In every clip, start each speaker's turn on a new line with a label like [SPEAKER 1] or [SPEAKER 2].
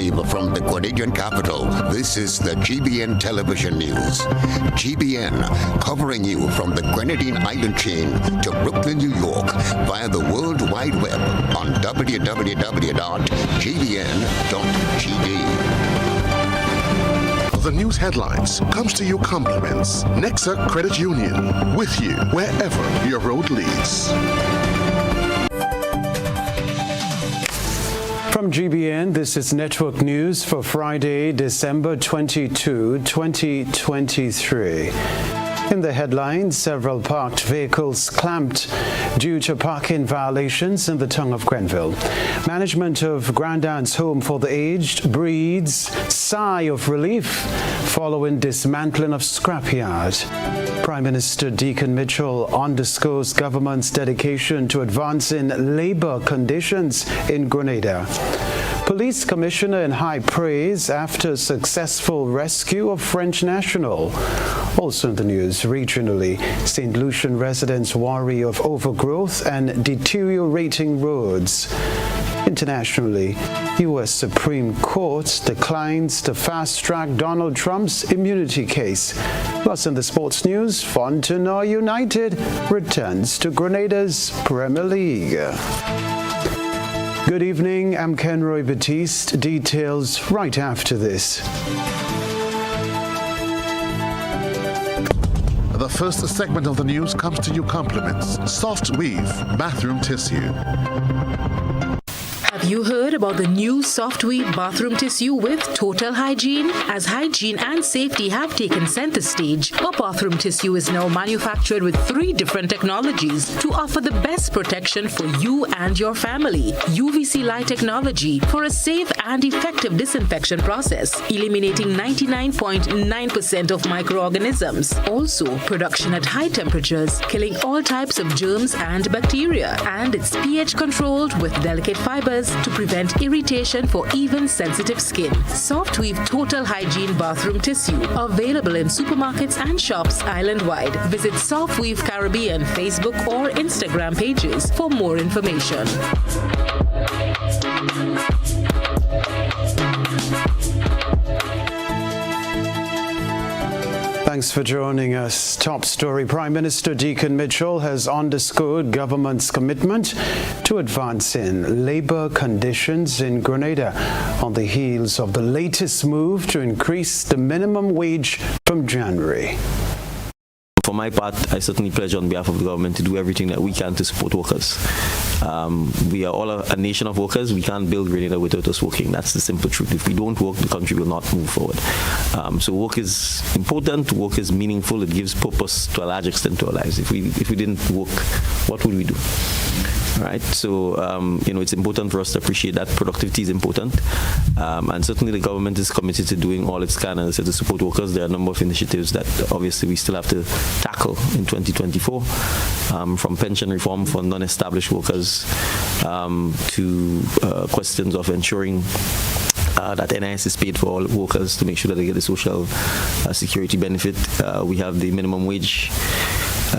[SPEAKER 1] Live from the Grenadian capital, this is the GBN Television News. GBN, covering you from the Grenadine Island chain to Brooklyn, New York, via the World Wide Web on www.gbn.gd.
[SPEAKER 2] The news headlines comes to you compliments Nexa Credit Union, with you wherever your road leads.
[SPEAKER 3] From GBN, this is Network News for Friday, December 22, 2023. In the headlines, several parked vehicles clamped due to parking violations in the tongue of Grenville. Management of Grandaunt's Home for the Aged breathes sigh of relief following dismantling of scrapyard. Prime Minister Deacon Mitchell underscores government's dedication to advancing labor conditions in Grenada. Police commissioner in high praise after successful rescue of French national. Also in the news, regionally, St. Lucian residents worry of overgrowth and deteriorating roads. Internationally, U.S. Supreme Court declines to fast-track Donald Trump's immunity case. Plus in the sports news, Fontenoy United returns to Grenada's Premier League. Good evening, I'm Kenroy Baptiste. Details right after this.
[SPEAKER 2] The first segment of the news comes to you compliments Soft Weave Bathroom Tissue.
[SPEAKER 4] Have you heard about the new Soft Weave bathroom tissue with total hygiene? As hygiene and safety have taken center stage, our bathroom tissue is now manufactured with 3 different technologies to offer the best protection for you and your family. UVC light technology for a safe and effective disinfection process, eliminating 99.9% of microorganisms. Also, production at high temperatures, killing all types of germs and bacteria. And it's pH controlled with delicate fibers to prevent irritation for even sensitive skin. Soft Weave Total Hygiene Bathroom Tissue, available in supermarkets and shops island-wide. Visit Soft Weave Caribbean Facebook or Instagram pages for more information.
[SPEAKER 3] Thanks for joining us. Top story. Prime Minister Deacon Mitchell has underscored government's commitment to advancing labor conditions in Grenada on the heels of the latest move to increase the minimum wage from January.
[SPEAKER 5] For my part, I certainly pledge on behalf of the government to do everything that we can to support workers. We are all a nation of workers. We can't build Grenada without us working. That's the simple truth. If we don't work, the country will not move forward. So work is important. Work is meaningful. It gives purpose to a large extent to our lives. If we didn't work, what would we do? All right. So it's important for us to appreciate that productivity is important, and certainly the government is committed to doing all it can, as I said, to support workers. There are a number of initiatives that obviously we still have to tackle in 2024, from pension reform for non-established workers to questions of ensuring that NIS is paid for all workers to make sure that they get the social security benefit. We have the minimum wage,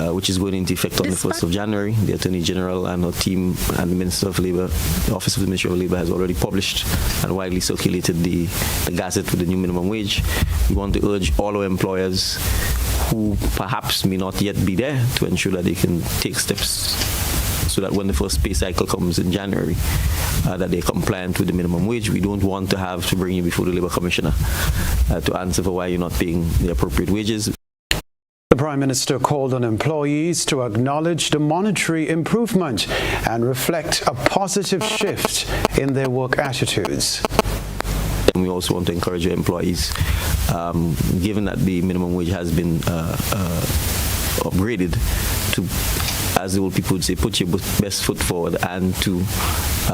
[SPEAKER 5] which is going into effect on the 1st of January. The Attorney General and her team and the Minister of Labour, the Office of the Minister of Labour, has already published and widely circulated the gazette with the new minimum wage. We want to urge all our employers who perhaps may not yet be there to ensure that they can take steps so that when the first pay cycle comes in January, that they're compliant with the minimum wage. We don't want to have to bring you before the Labour Commissioner to answer for why you're not paying the appropriate wages.
[SPEAKER 3] The Prime Minister called on employees to acknowledge the monetary improvement and reflect a positive shift in their work attitudes.
[SPEAKER 5] And we also want to encourage our employees, given that the minimum wage has been upgraded, to, as the old people would say, put your best foot forward and to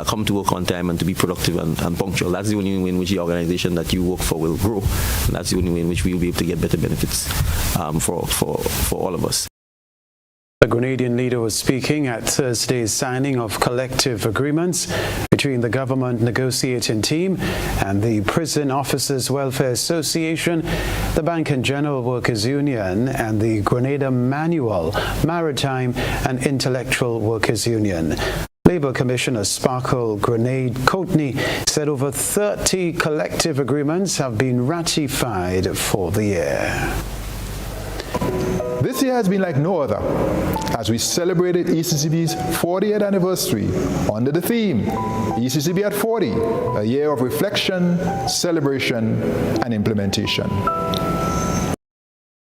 [SPEAKER 5] come to work on time and to be productive and punctual. That's the only way in which the organization that you work for will grow. And that's the only way in which we will be able to get better benefits for all of us.
[SPEAKER 3] The Grenadian leader was speaking at Thursday's signing of collective agreements between the government negotiating team and the Prison Officers Welfare Association, the Bank and General Workers Union, and the Grenada Manual, Maritime and Intellectual Workers Union. Labour Commissioner Sparkle Grenade-Courtney said over 30 collective agreements have been ratified for the year.
[SPEAKER 6] This year has been like no other, as we celebrated ECCB's 40th anniversary under the theme, ECCB at 40, a year of reflection, celebration, and implementation.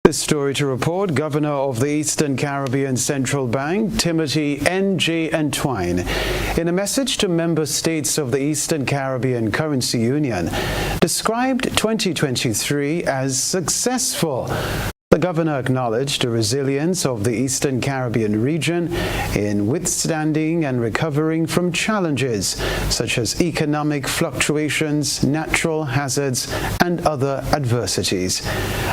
[SPEAKER 3] This story to report, Governor of the Eastern Caribbean Central Bank, Timothy N.J. Entwine, in a message to member states of the Eastern Caribbean Currency Union, described 2023 as successful. The governor acknowledged the resilience of the Eastern Caribbean region in withstanding and recovering from challenges such as economic fluctuations, natural hazards, and other adversities.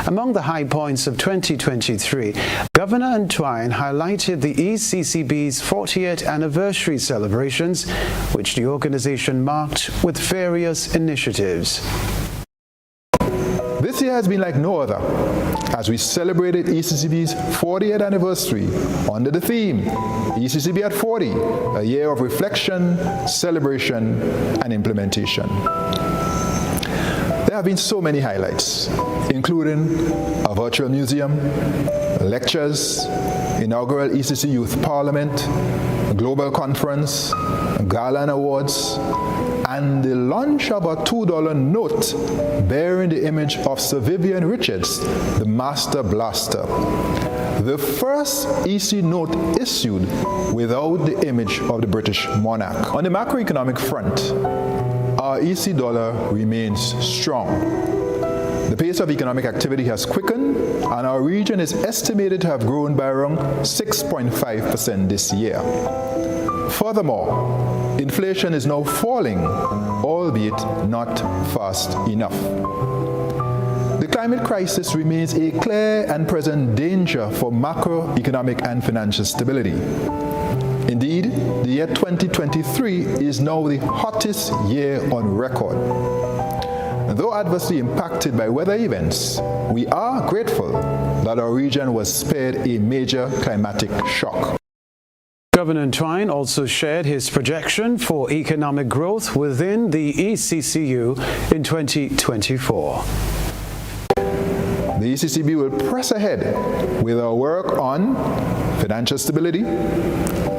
[SPEAKER 3] Among the high points of 2023, Governor Entwine highlighted the ECCB's 40th anniversary celebrations, which the organization marked with various initiatives.
[SPEAKER 6] This year has been like no other, as we celebrated ECCB's 40th anniversary under the theme, ECCB at 40, a year of reflection, celebration, and implementation. There have been so many highlights, including a virtual museum, lectures, inaugural ECC Youth Parliament, a global conference, gala and awards, and the launch of a $2 note bearing the image of Sir Vivian Richards, the Master Blaster, the first EC note issued without the image of the British monarch. On the macroeconomic front, our EC dollar remains strong. The pace of economic activity has quickened, and our region is estimated to have grown by around 6.5% this year. Furthermore, inflation is now falling, albeit not fast enough. The climate crisis remains a clear and present danger for macroeconomic and financial stability. Indeed, the year 2023 is now the hottest year on record. Though adversely impacted by weather events, we are grateful that our region was spared a major climatic shock.
[SPEAKER 3] Governor Entwine also shared his projection for economic growth within the ECCU in 2024.
[SPEAKER 6] The ECCB will press ahead with our work on financial stability,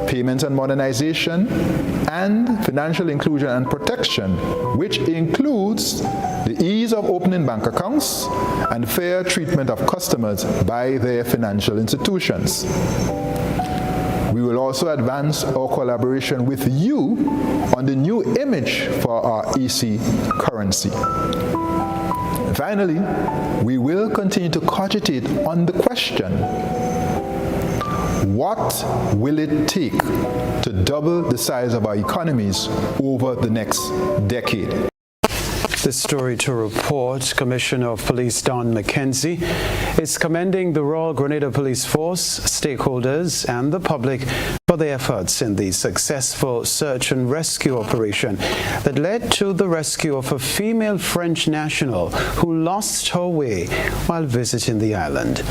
[SPEAKER 6] payments and modernization, and financial inclusion and protection, which includes the ease of opening bank accounts and fair treatment of customers by their financial institutions. We will also advance our collaboration with you on the new image for our EC currency. Finally, we will continue to cogitate on the question, what will it take to double the size of our economies over the next decade?
[SPEAKER 3] This story to report, Commissioner of Police Don McKenzie is commending the Royal Grenada Police Force, stakeholders, and the public for their efforts in the successful search and rescue operation that led to the rescue of a female French national who lost her way while visiting the island.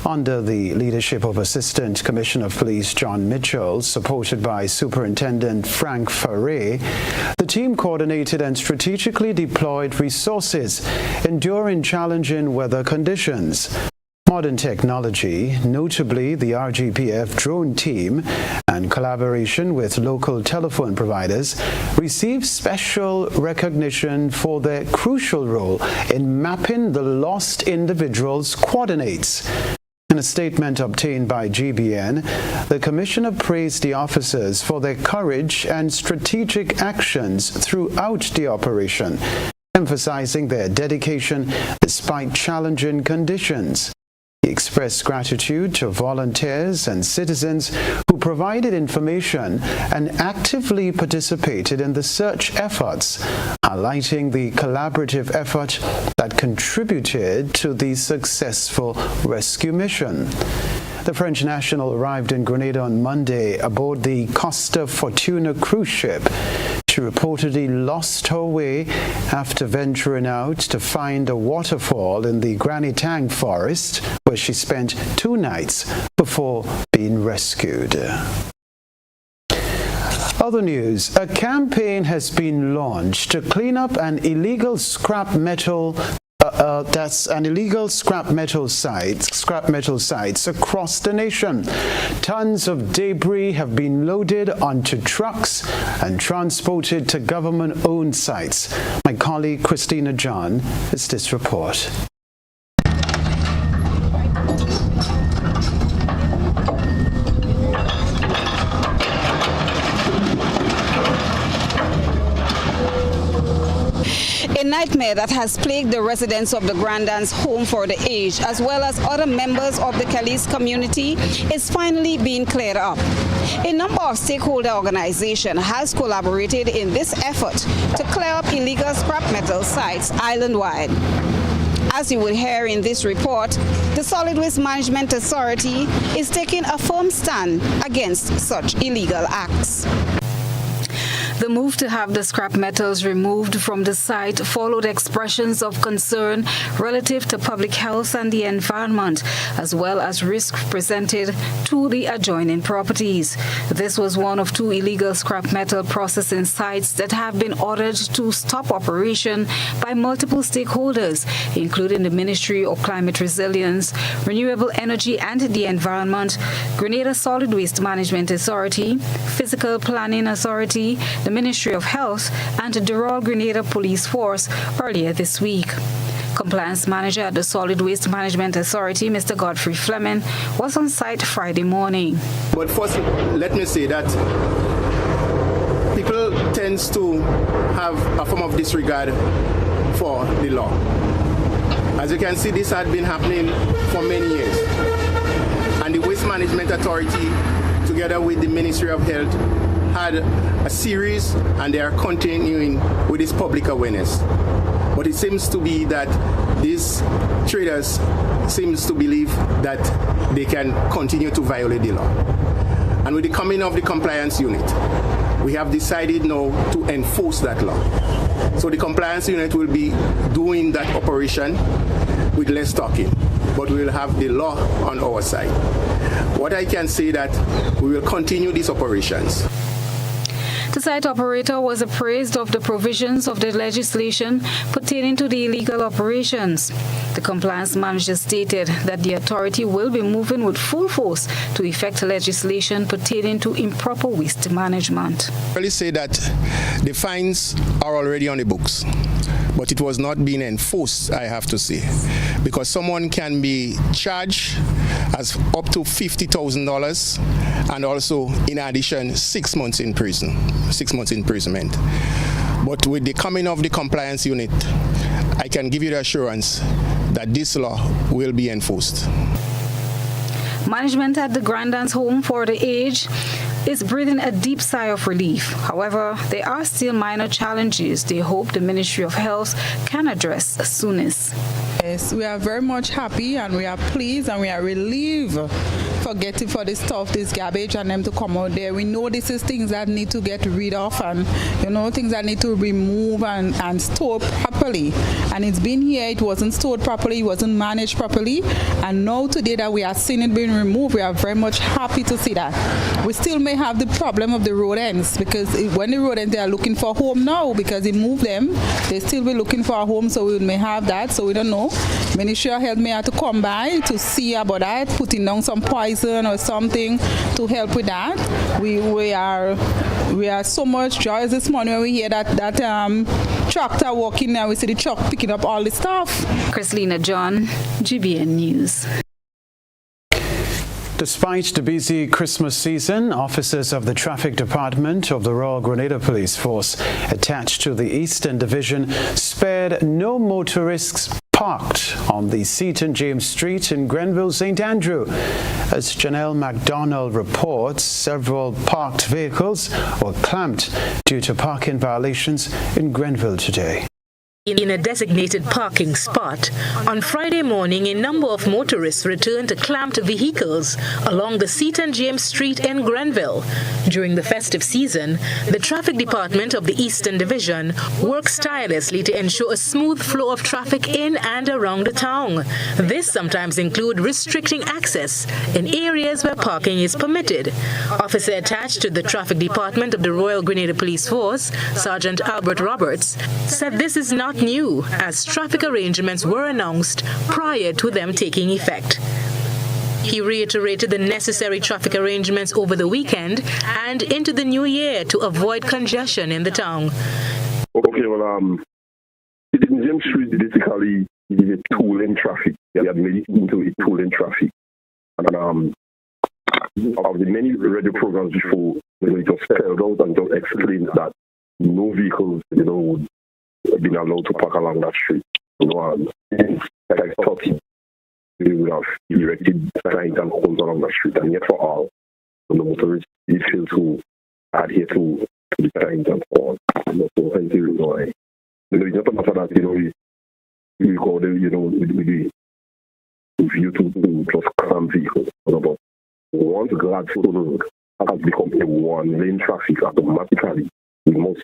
[SPEAKER 3] Under the leadership of Assistant Commissioner of Police John Mitchell, supported by Superintendent Frank Farray, the team coordinated and strategically deployed resources enduring challenging weather conditions. Modern technology, notably the RGPF drone team, and collaboration with local telephone providers, received special recognition for their crucial role in mapping the lost individuals' coordinates. In a statement obtained by GBN, the Commissioner praised the officers for their courage and strategic actions throughout the operation, emphasizing their dedication despite challenging conditions. He expressed gratitude to volunteers and citizens who provided information and actively participated in the search efforts, highlighting the collaborative effort that contributed to the successful rescue mission. The French national arrived in Grenada on Monday aboard the Costa Fortuna cruise ship. She reportedly lost her way after venturing out to find a waterfall in the Granny Tang forest, where she spent 2 nights before being rescued. Other news, a campaign has been launched to clean up an illegal scrap metal sites across the nation. Tons of debris have been loaded onto trucks and transported to government-owned sites. My colleague Christina John has this report.
[SPEAKER 7] A nightmare that has plagued the residents of the Grandans Home for the Aged, as well as other members of the Calais community, is finally being cleared up. A number of stakeholder organizations has collaborated in this effort to clear up illegal scrap metal sites island-wide. As you will hear in this report, the Solid Waste Management Authority is taking a firm stand against such illegal acts.
[SPEAKER 4] The move to have the scrap metals removed from the site followed expressions of concern relative to public health and the environment, as well as risk presented to the adjoining properties. This was one of two illegal scrap metal processing sites that have been ordered to stop operation by multiple stakeholders, including the Ministry of Climate Resilience, Renewable Energy and the Environment, Grenada Solid Waste Management Authority, Physical Planning Authority, the Ministry of Health, and the Royal Grenada Police Force earlier this week. Compliance Manager at the Solid Waste Management Authority, Mr. Godfrey Fleming, was on site Friday morning.
[SPEAKER 8] But first, let me say that people tend to have a form of disregard for the law. As you can see, this had been happening for many years. And the Waste Management Authority, together with the Ministry of Health, had a series, and they are continuing with this public awareness. But it seems to be that these traders seems to believe that they can continue to violate the law. And with the coming of the compliance unit, we have decided now to enforce that law. So the compliance unit will be doing that operation with less talking, but we will have the law on our side. What I can say that we will continue these operations.
[SPEAKER 4] The site operator was appraised of the provisions of the legislation pertaining to the illegal operations. The compliance manager stated that the authority will be moving with full force to effect legislation pertaining to improper waste management.
[SPEAKER 8] I really say that the fines are already on the books, but it was not being enforced, I have to say, because someone can be charged as up to $50,000 and also, in addition, 6 months in prison, 6 months imprisonment. But with the coming of the compliance unit, I can give you the assurance that this law will be enforced.
[SPEAKER 4] Management at the Grandans Home for the Aged is breathing a deep sigh of relief. However, there are still minor challenges they hope the Ministry of Health can address as soon as.
[SPEAKER 9] Yes, we are very much happy and we are pleased and we are relieved for getting for this stuff, this garbage, and them to come out there. We know this is things that need to get rid of and, you know, things that need to remove and store properly. And it's been here, it wasn't stored properly, it wasn't managed properly. And now today that we are seeing it being removed, we are very much happy to see that. We still may have the problem of the road ends, because when the road ends, they are looking for a home now because they moved them. They still be looking for a home, so we may have that, so we don't know. Ministry of Health may have to come by to see about that, putting down some poison or something to help with that. We are so much joyous this morning when we hear that tractor walking there. We see the truck picking up all the stuff.
[SPEAKER 4] Christina John, GBN News.
[SPEAKER 3] Despite the busy Christmas season, officers of the Traffic Department of the Royal Grenada Police Force attached to the Eastern Division spared no motorists parked on the Seaton James Street in Grenville, St. Andrew. As Janelle MacDonald reports, several parked vehicles were clamped due to parking violations in Grenville today.
[SPEAKER 4] in a designated parking spot. On Friday morning, a number of motorists returned to clamped vehicles along the St. James Street in Grenville. During the festive season, the Traffic Department of the Eastern Division works tirelessly to ensure a smooth flow of traffic in and around the town. This sometimes includes restricting access in areas where parking is permitted. Officer attached to the Traffic Department of the Royal Grenada Police Force, Sergeant Albert Roberts, said this is not new, as traffic arrangements were announced prior to them taking effect. He reiterated the necessary traffic arrangements over the weekend and into the new year to avoid congestion in the town.
[SPEAKER 10] Okay, well, James Street basically is a two-lane traffic. They have made it into a two-lane traffic. And of the many radio programs before, it was spelled out and just explained that no vehicles, would been allowed to park along that street. And like I thought, we would have erected signs and cones along that street, and yet for all, the motorists did fail to adhere to the signs and so on. So hence the reason why. It's not a matter that, we call them, with the view to just cram vehicles. But once Gladstone Road has become a one-lane traffic, automatically we must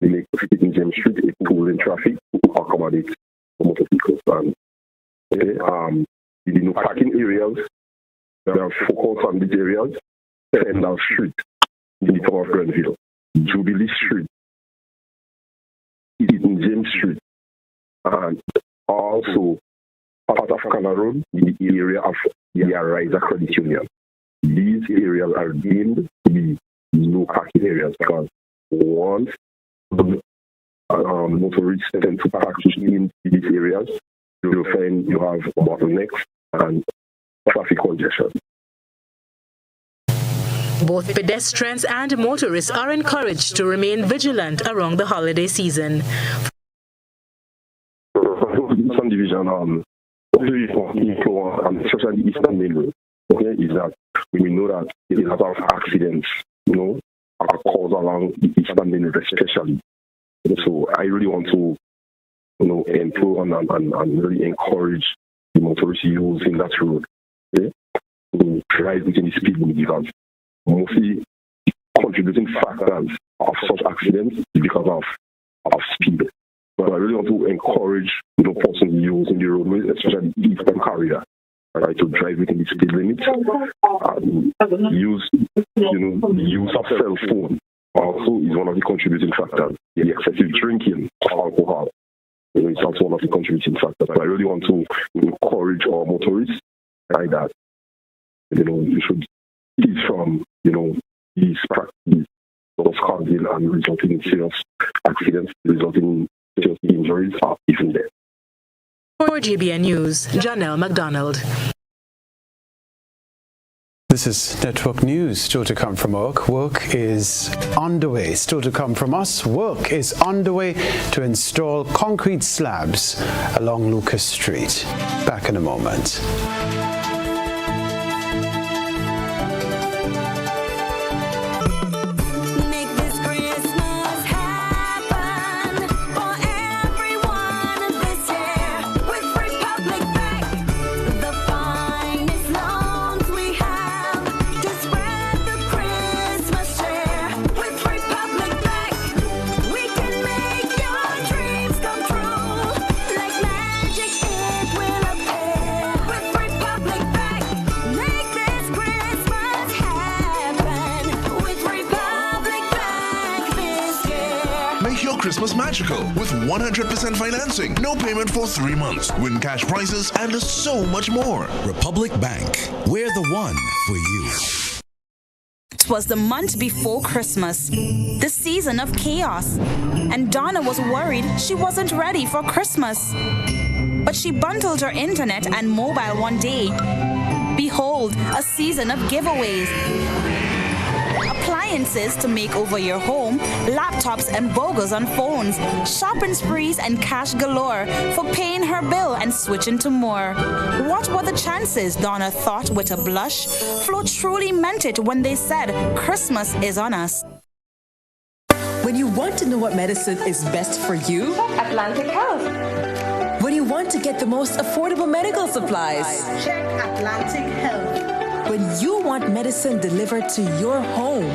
[SPEAKER 10] make St. James Street a two-lane traffic to accommodate the motorcycles. And the parking areas, there are focus on these areas, Sandal Street in the town of Grenville, Jubilee Street, St. James Street, and also part of Canal Road in the area of the Riser Credit Union. These areas are deemed to be no parking areas because once motorists tend to park in these areas, you'll find you have bottlenecks and traffic congestion.
[SPEAKER 4] Both pedestrians and motorists are encouraged to remain vigilant around the holiday season.
[SPEAKER 10] Some division, especially the Eastern Main Road, is that we know that a lot of accidents, are caused along the Eastern Main Road especially. So I really want to, improve and really encourage the motorists using that road to drive within the speed limit, because mostly contributing factors of such accidents is because of speed. But I really want to encourage persons using the roadways, especially the Eastern corridor, to drive within the speed limit. Use the use of cell phone also is one of the contributing factors. The excessive drinking of alcohol is also one of the contributing factors. But I really want to encourage our motorists that we should cease from these practices, those causing and resulting in serious accidents, resulting in serious injuries, or even death.
[SPEAKER 4] For GBN News, Janelle McDonald.
[SPEAKER 3] This is Network News. Still to come from work. Work is underway. Still to come from us. Work is underway to install concrete slabs along Lucas Street. Back in a moment.
[SPEAKER 11] Christmas magical with 100% financing, no payment for 3 months, win cash prizes, and so much more.
[SPEAKER 12] Republic Bank, we're the one for you.
[SPEAKER 13] It was the month before Christmas, the season of chaos, and Donna was worried she wasn't ready for Christmas. But she bundled her internet and mobile one day. Behold, a season of giveaways. Appliances to make over your home, laptops and burgers on phones, shopping sprees and cash galore for paying her bill and switching to more. What were the chances, Donna thought with a blush? Flo truly meant it when they said Christmas is on us.
[SPEAKER 14] When you want to know what medicine is best for you,
[SPEAKER 15] Atlantic Health.
[SPEAKER 14] When you want to get the most affordable medical supplies,
[SPEAKER 15] check Atlantic Health.
[SPEAKER 14] When you want medicine delivered to your home,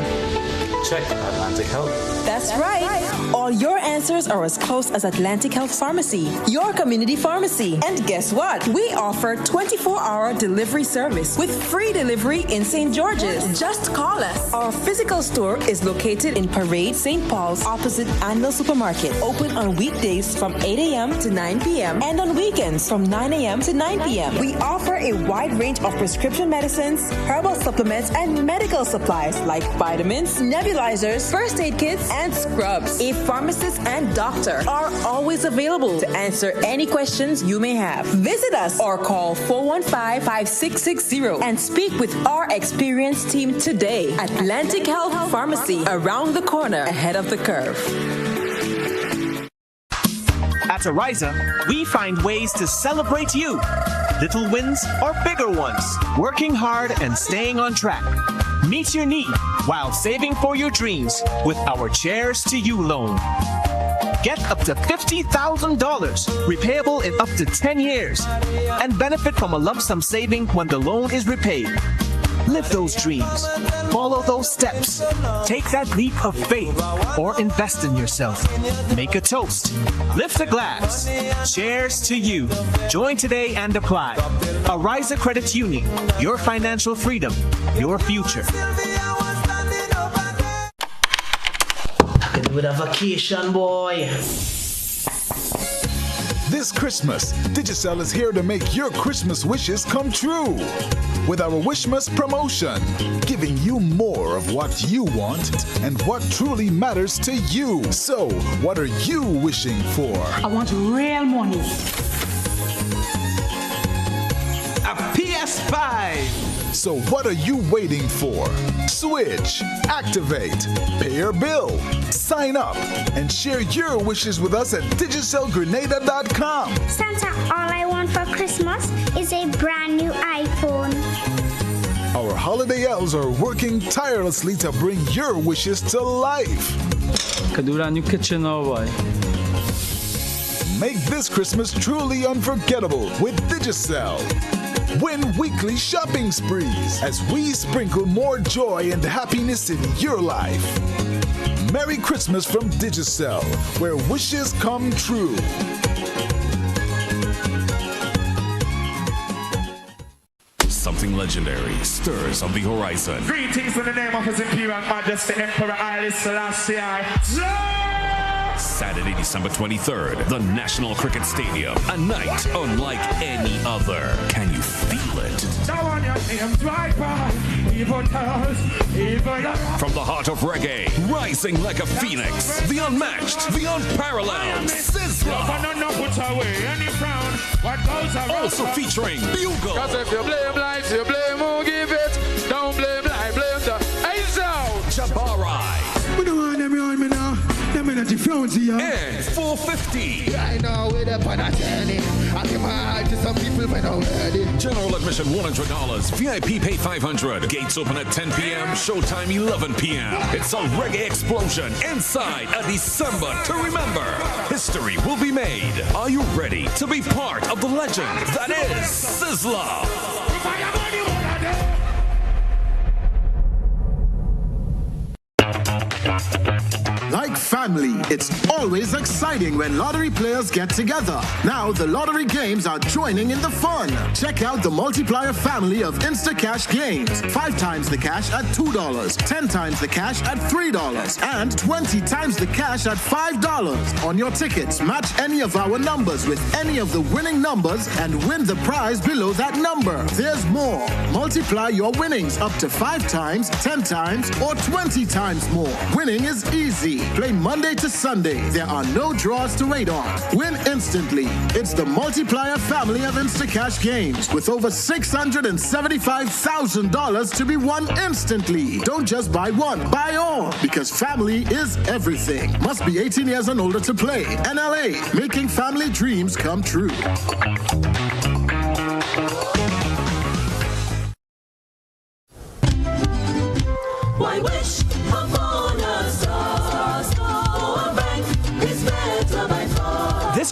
[SPEAKER 16] check Atlantic Health.
[SPEAKER 14] That's right. All your answers are as close as Atlantic Health Pharmacy, your community pharmacy. And guess what? We offer 24-hour delivery service with free delivery in St. George's. Just call us. Our physical store is located in Parade, St. Paul's, opposite Anvil Supermarket. Open on weekdays from 8 a.m. to 9 p.m. and on weekends from 9 a.m. to 9 p.m. We offer a wide range of prescription medicines, herbal supplements, and medical supplies like vitamins, nebulizers, first aid kits, and scrubs. A pharmacist and doctor are always available to answer any questions you may have. Visit us or call 415-5660 and speak with our experienced team today. Atlantic Health Pharmacy, around the corner, ahead of the curve.
[SPEAKER 17] At Ariza, we find ways to celebrate you. Little wins or bigger ones. Working hard and staying on track. Meet your need while saving for your dreams with our Chairs to You loan. Get up to $50,000, repayable in up to 10 years, and benefit from a lump sum saving when the loan is repaid. Live those dreams. Follow those steps. Take that leap of faith or invest in yourself. Make a toast. Lift a glass. Cheers to you. Join today and apply. Ariza Credit Union. Your financial freedom. Your future.
[SPEAKER 18] I could do with a vacation, boy.
[SPEAKER 19] This Christmas, Digicel is here to make your Christmas wishes come true. With our Wishmas promotion, giving you more of what you want and what truly matters to you. So, what are you wishing for?
[SPEAKER 20] I want real money.
[SPEAKER 19] A PS5! So what are you waiting for? Switch, activate, pay your bill, sign up, and share your wishes with us at digicelgrenada.com.
[SPEAKER 21] Santa, all I want for Christmas is a brand new iPhone.
[SPEAKER 19] Our holiday elves are working tirelessly to bring your wishes to life.
[SPEAKER 16] Could do that new kitchen now, boy.
[SPEAKER 19] Make this Christmas truly unforgettable with Digicel. Win weekly shopping sprees as we sprinkle more joy and happiness in your life. Merry Christmas from Digicel, where wishes come true.
[SPEAKER 22] Something legendary stirs on the horizon.
[SPEAKER 23] Greetings in the name of His Imperial Majesty Emperor Haile Selassie.
[SPEAKER 22] Saturday, December 23rd, the National Cricket Stadium. A night unlike any other. Can you feel it? From the heart of reggae, rising like a phoenix, the unmatched, the unparalleled Sizzla. Also featuring Bugle.
[SPEAKER 24] Cause if you blame life, you blame who give it. Don't blame life, blame the
[SPEAKER 22] Jabari.
[SPEAKER 24] We don't want them around me now. Them in the phones here.
[SPEAKER 22] And 450.
[SPEAKER 24] I know with up on a journey. I give my heart to some people when I'm ready.
[SPEAKER 22] General admission $100. VIP pay $500. Gates open at 10 p.m. Showtime 11 p.m. It's a reggae explosion inside a December to remember. History will be made. Are you ready to be part of the legend that is Sizzla?
[SPEAKER 25] Like family, it's always exciting when lottery players get together. Now the lottery games are joining in the fun. Check out the multiplier family of Instacash games. 5 times the cash at $2, 10 times the cash at $3, and 20 times the cash at $5. On your tickets, match any of our numbers with any of the winning numbers and win the prize below that number. There's more. Multiply your winnings up to 5 times, 10 times, or 20 times more. Winning is easy. Play Monday to Sunday. There are no draws to wait on. Win instantly. It's the multiplier family of Instacash games with over $675,000 to be won instantly. Don't just buy one, buy all, because family is everything. Must be 18 years and older to play. NLA, making family dreams come true.
[SPEAKER 26] Why wish upon a star?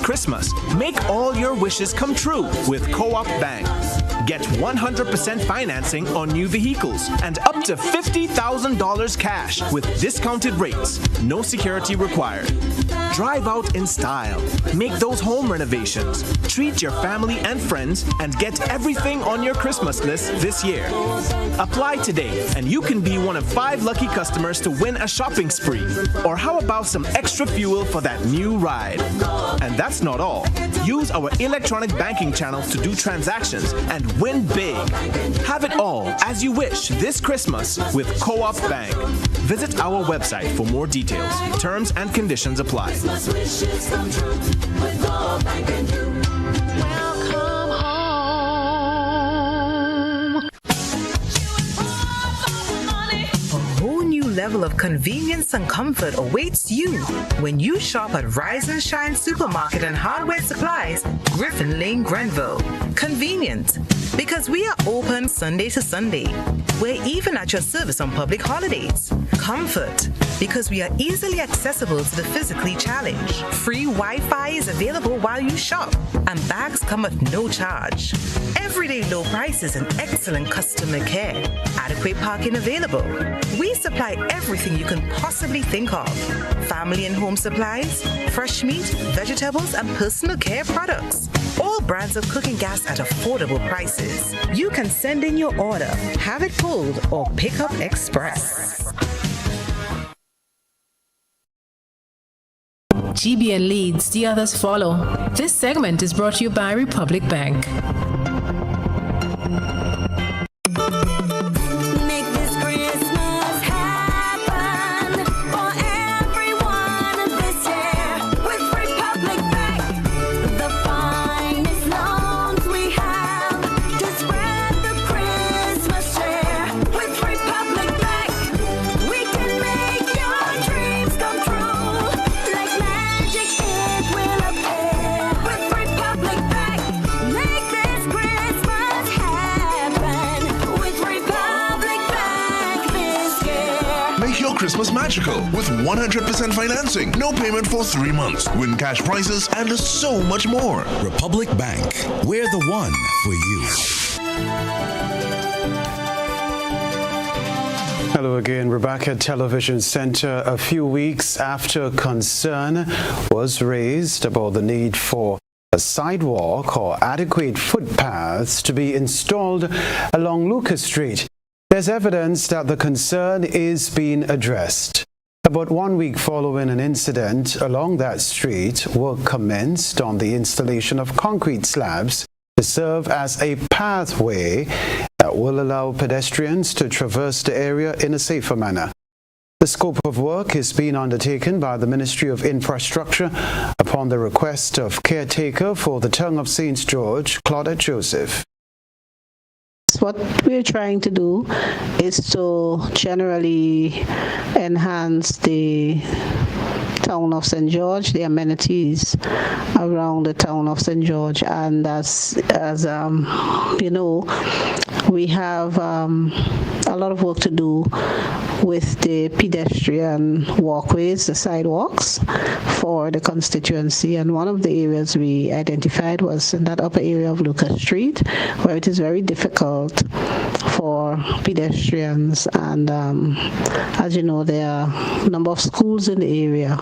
[SPEAKER 17] Christmas. Make all your wishes come true with Co-op Bank. Get 100% financing on new vehicles and up to $50,000 cash with discounted rates. No security required. Drive out in style. Make those home renovations. Treat your family and friends and get everything on your Christmas list this year. Apply today and you can be one of 5 lucky customers to win a shopping spree. Or how about some extra fuel for that new ride? And that's not all. Use our electronic banking channels to do transactions and win big. Have it all as you wish this Christmas with Co-op Bank. Visit our website for more details. Terms and conditions apply.
[SPEAKER 4] Level of convenience and comfort awaits you when you shop at Rise and Shine Supermarket and Hardware Supplies, Griffin Lane, Grenville. Convenient, because we are open Sunday to Sunday. We're even at your service on public holidays. Comfort, because we are easily accessible to the physically challenged. Free Wi-Fi is available while you shop, and bags come at no charge. Everyday low prices and excellent customer care. Adequate parking available. We supply everything you can possibly think of. Family and home supplies, fresh meat, vegetables, and personal care products. All brands of cooking gas at affordable prices. You can send in your order, have it pulled, or pick up express.
[SPEAKER 1] GBN leads, the others follow. This segment is brought to you by Republic Bank.
[SPEAKER 11] Christmas magical with 100% financing, no payment for 3 months, win cash prizes, and so much more.
[SPEAKER 12] Republic Bank, we're the one for you.
[SPEAKER 3] Hello again. We're back at Television Center a few weeks after concern was raised about the need for a sidewalk or adequate footpaths to be installed along Lucas Street. There's evidence that the concern is being addressed. About 1 week following an incident along that street, work commenced on the installation of concrete slabs to serve as a pathway that will allow pedestrians to traverse the area in a safer manner. The scope of work is being undertaken by the Ministry of Infrastructure upon the request of caretaker for the Town of St. George, Claudette Joseph.
[SPEAKER 2] What we're trying to do is to generally enhance the town of St. George, the amenities around the town of St. George, and as you know, we have a lot of work to do with the pedestrian walkways, the sidewalks for the constituency, and one of the areas we identified was in that upper area of Lucas Street, where it is very difficult for pedestrians, and as you know, there are a number of schools in the area,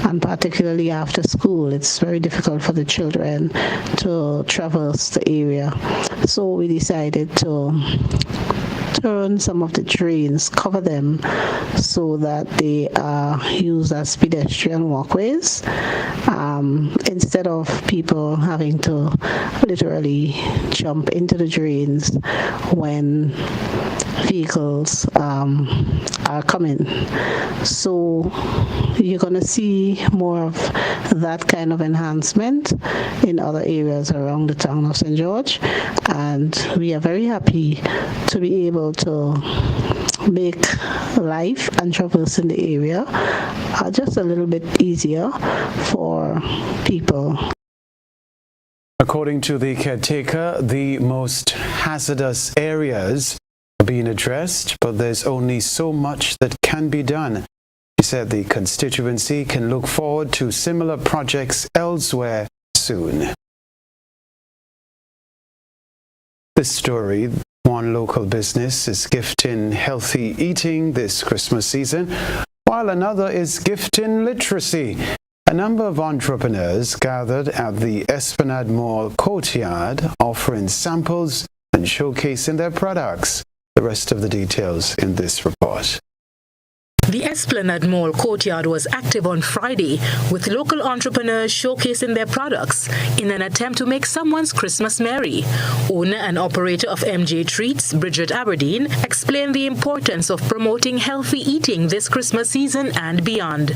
[SPEAKER 2] and particularly after school, it's very difficult for the children to traverse the area. So we decided to turn some of the drains, cover them so that they are used as pedestrian walkways, instead of people having to literally jump into the drains when vehicles are coming. So you're going to see more of that kind of enhancement in other areas around the town of St. George, and we are very happy to be able to make life and traverse in the area just a little bit easier for people.
[SPEAKER 3] According to the caretaker, the most hazardous areas are being addressed, but there's only so much that can be done. He said the constituency can look forward to similar projects elsewhere soon. This story, one local business is gifting healthy eating this Christmas season, while another is gifting literacy. A number of entrepreneurs gathered at the Esplanade Mall courtyard offering samples and showcasing their products. The rest of the details in this report.
[SPEAKER 4] The Esplanade Mall courtyard was active on Friday, with local entrepreneurs showcasing their products in an attempt to make someone's Christmas merry. Owner and operator of MJ Treats, Bridget Aberdeen, explained the importance of promoting healthy eating this Christmas season and beyond.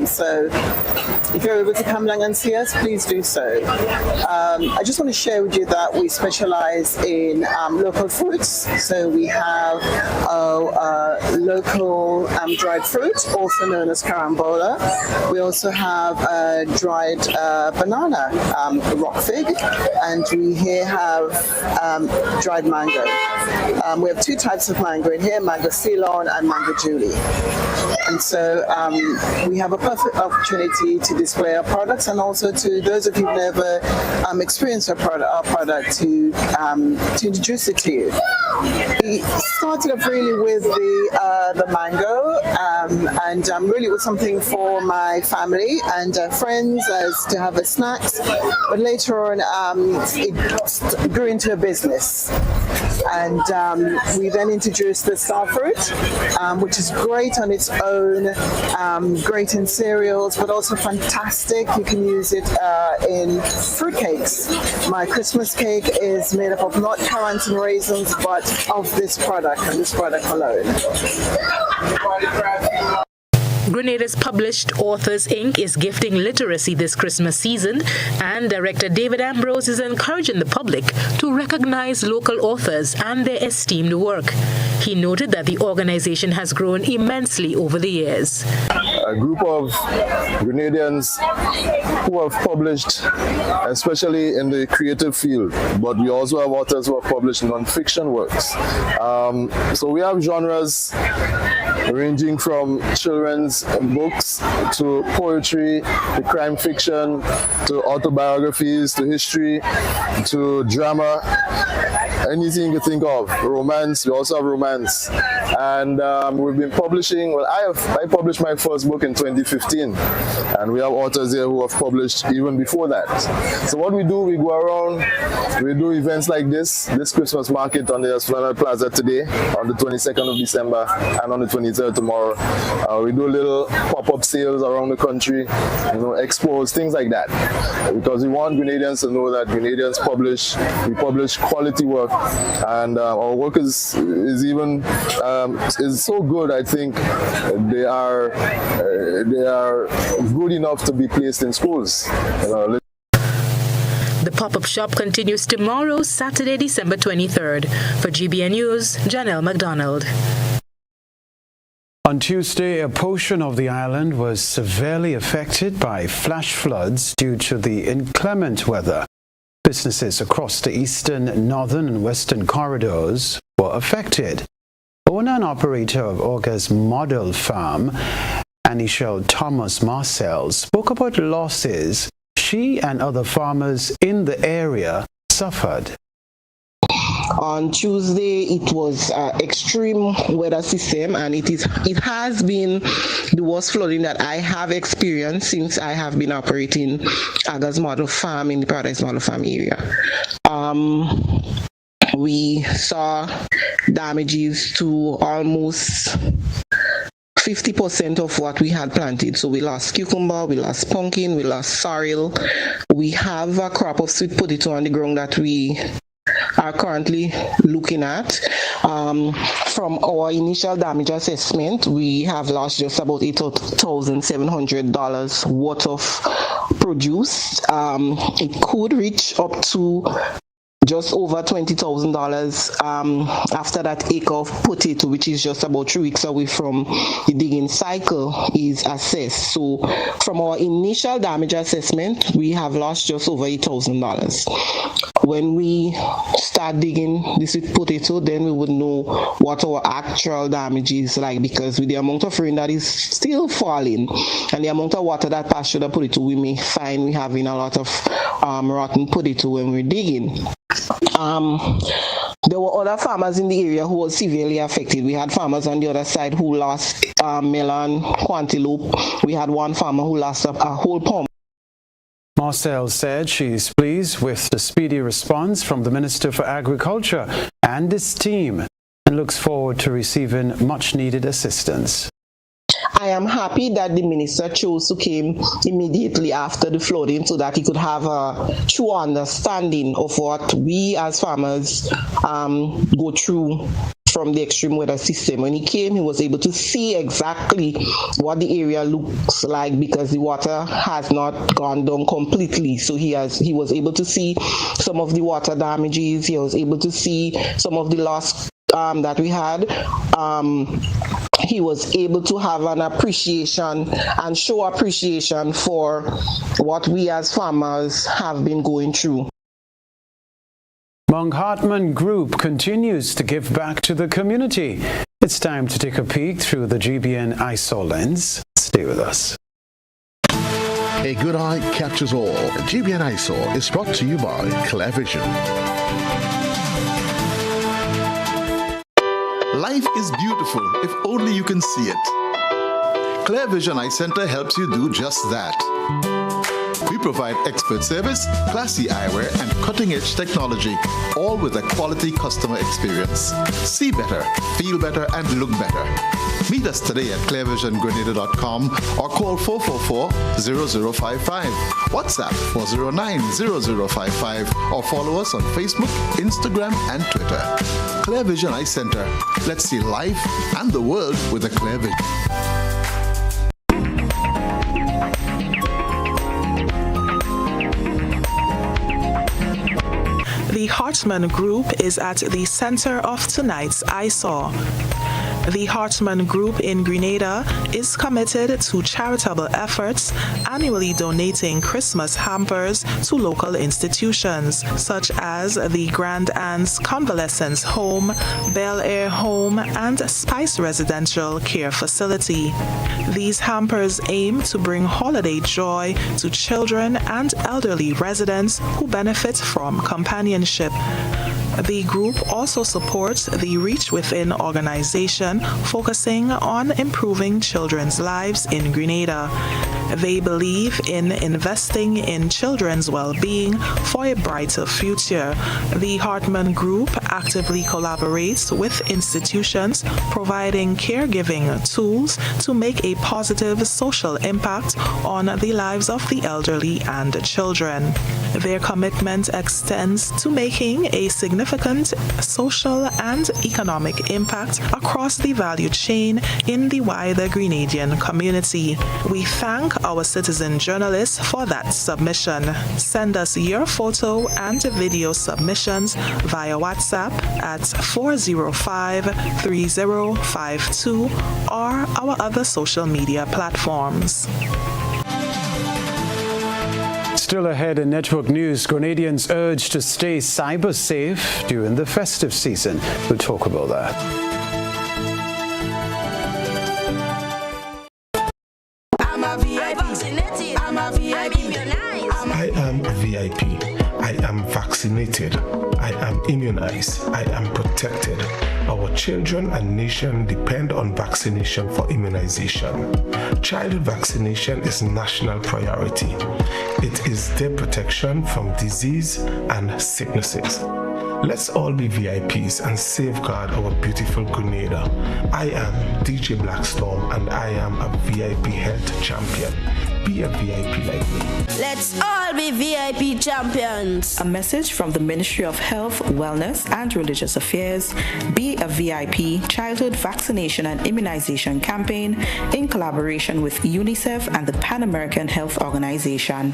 [SPEAKER 5] So if you're able to come along and see us, please do so. I just want to share with you that we specialize in local fruits. So we have local dried fruit, also known as carambola. We also have dried banana, rock fig, and we here have dried mango. We have two types of mango in here, mango Ceylon and mango Julie. And so we have a perfect opportunity to display our products, and also to those of you who've never experienced our product to introduce it to you. We started off really with the mango, and really it was something for my family and friends as to have as snacks. But later on, it grew into a business, and we then introduced the star fruit, which is great on its own, great in cereals, but also fantastic. You can use it in fruit cakes. My Christmas cake is made up of not currants and raisins, but of this product and this product alone.
[SPEAKER 4] Grenada's Published Authors Inc. is gifting literacy this Christmas season, and director David Ambrose is encouraging the public to recognize local authors and their esteemed work. He noted that the organization has grown immensely over the years.
[SPEAKER 6] A group of Grenadians who have published, especially in the creative field, but we also have authors who have published non-fiction works. So we have genres ranging from children's books to poetry, to crime fiction, to autobiographies, to history, to drama, anything you think of. Romance, we also have romance. And we've been publishing, well, I published my first book in 2015, and we have authors here who have published even before that. So what we do, we go around, we do events like this Christmas market on the Esplanade Plaza today, on the 22nd of December, and on the 23rd tomorrow. We do little pop-up sales around the country, expos, things like that. Because we want Grenadians to know that Grenadians we publish quality work, and our work is so good. I think they are good enough to be placed in schools.
[SPEAKER 4] The pop-up shop continues tomorrow, Saturday, December 23rd. For GBN News, Janelle McDonald.
[SPEAKER 3] On Tuesday, a portion of the island was severely affected by flash floods due to the inclement weather. Businesses across the eastern, northern and western corridors were affected. Owner and operator of August Model Farm, Anishel Thomas Marcel, spoke about losses she and other farmers in the area suffered.
[SPEAKER 7] On Tuesday, it was extreme weather system, and it has been the worst flooding that I have experienced since I have been operating August Model Farm in the Paradise Model Farm area. We saw damages to almost 50% of what we had planted. So we lost cucumber, we lost pumpkin, we lost sorrel. We have a crop of sweet potato on the ground that we are currently looking at. From our initial damage assessment, we have lost just about $8,700 worth of produce. It could reach up to just over $20,000 after that acre of potato, which is just about 3 weeks away from the digging cycle, is assessed. So from our initial damage assessment, we have lost just over $8,000. when we start digging this with potato, then we would know what our actual damage is like, because with the amount of rain that is still falling and the amount of water that passed through the potato, we may find we having a lot of rotten potato when we're digging. There were other farmers in the area who were severely affected. We had farmers on the other side who lost melon, cantaloupe. We had one farmer who lost a whole palm.
[SPEAKER 3] Marcel said she's pleased with the speedy response from the Minister for Agriculture and his team and looks forward to receiving much-needed assistance.
[SPEAKER 7] I am happy that the minister chose to come immediately after the flooding so that he could have a true understanding of what we as farmers go through from the extreme weather system. When he came, he was able to see exactly what the area looks like, because the water has not gone down completely. So he was able to see some of the water damages. He was able to see some of the loss that we had. He was able to have an appreciation and show appreciation for what we as farmers have been going through.
[SPEAKER 3] Monk Hartman Group continues to give back to the community. It's time to take a peek through the GBN eyesore lens. Stay with us.
[SPEAKER 8] A good eye captures all. GBN eyesore is brought to you by Clear Vision.
[SPEAKER 9] Life is beautiful if only you can see it. Clear Vision Eye Center helps you do just that. We provide expert service, classy eyewear, and cutting-edge technology, all with a quality customer experience. See better, feel better, and look better. Meet us today at clearvisiongrenada.com or call 444-0055, WhatsApp 409-0055, or follow us on Facebook, Instagram, and Twitter. Clear Vision Eye Center. Let's see life and the world with a clear vision.
[SPEAKER 10] The Hartman Group is at the center of tonight's eyesore. The Hartman Group in Grenada is committed to charitable efforts, annually donating Christmas hampers to local institutions such as the Grand Anne's Convalescence Home, Bel Air Home, and Spice Residential Care Facility. These hampers aim to bring holiday joy to children and elderly residents who benefit from companionship. The group also supports the Reach Within organization, focusing on improving children's lives in Grenada. They believe in investing in children's well-being for a brighter future. The Hartman Group actively collaborates with institutions, providing caregiving tools to make a positive social impact on the lives of the elderly and children. Their commitment extends to making a significant social and economic impact across the value chain in the wider Grenadian community. We thank our citizen journalists for that submission. Send us your photo and video submissions via WhatsApp at 405-3052 or our other social media platforms.
[SPEAKER 3] Still ahead in Network News, Grenadians urged to stay cyber safe during the festive season. We'll talk about that.
[SPEAKER 13] I'm a VIP. I'm a VIP.
[SPEAKER 15] I am a VIP. I am vaccinated. I am immunized. I am protected. Our children and nation depend on vaccination for immunization. Childhood vaccination is national priority. It is their protection from disease and sicknesses. Let's all be VIPs and safeguard our beautiful Grenada. I am DJ Blackstorm and I am a VIP health champion. Be a VIP like me.
[SPEAKER 13] Let's all be VIP champions.
[SPEAKER 14] A message from the Ministry of Health, Wellness and Religious Affairs. Be a VIP Childhood Vaccination and Immunization Campaign in collaboration with UNICEF and the Pan American Health Organization.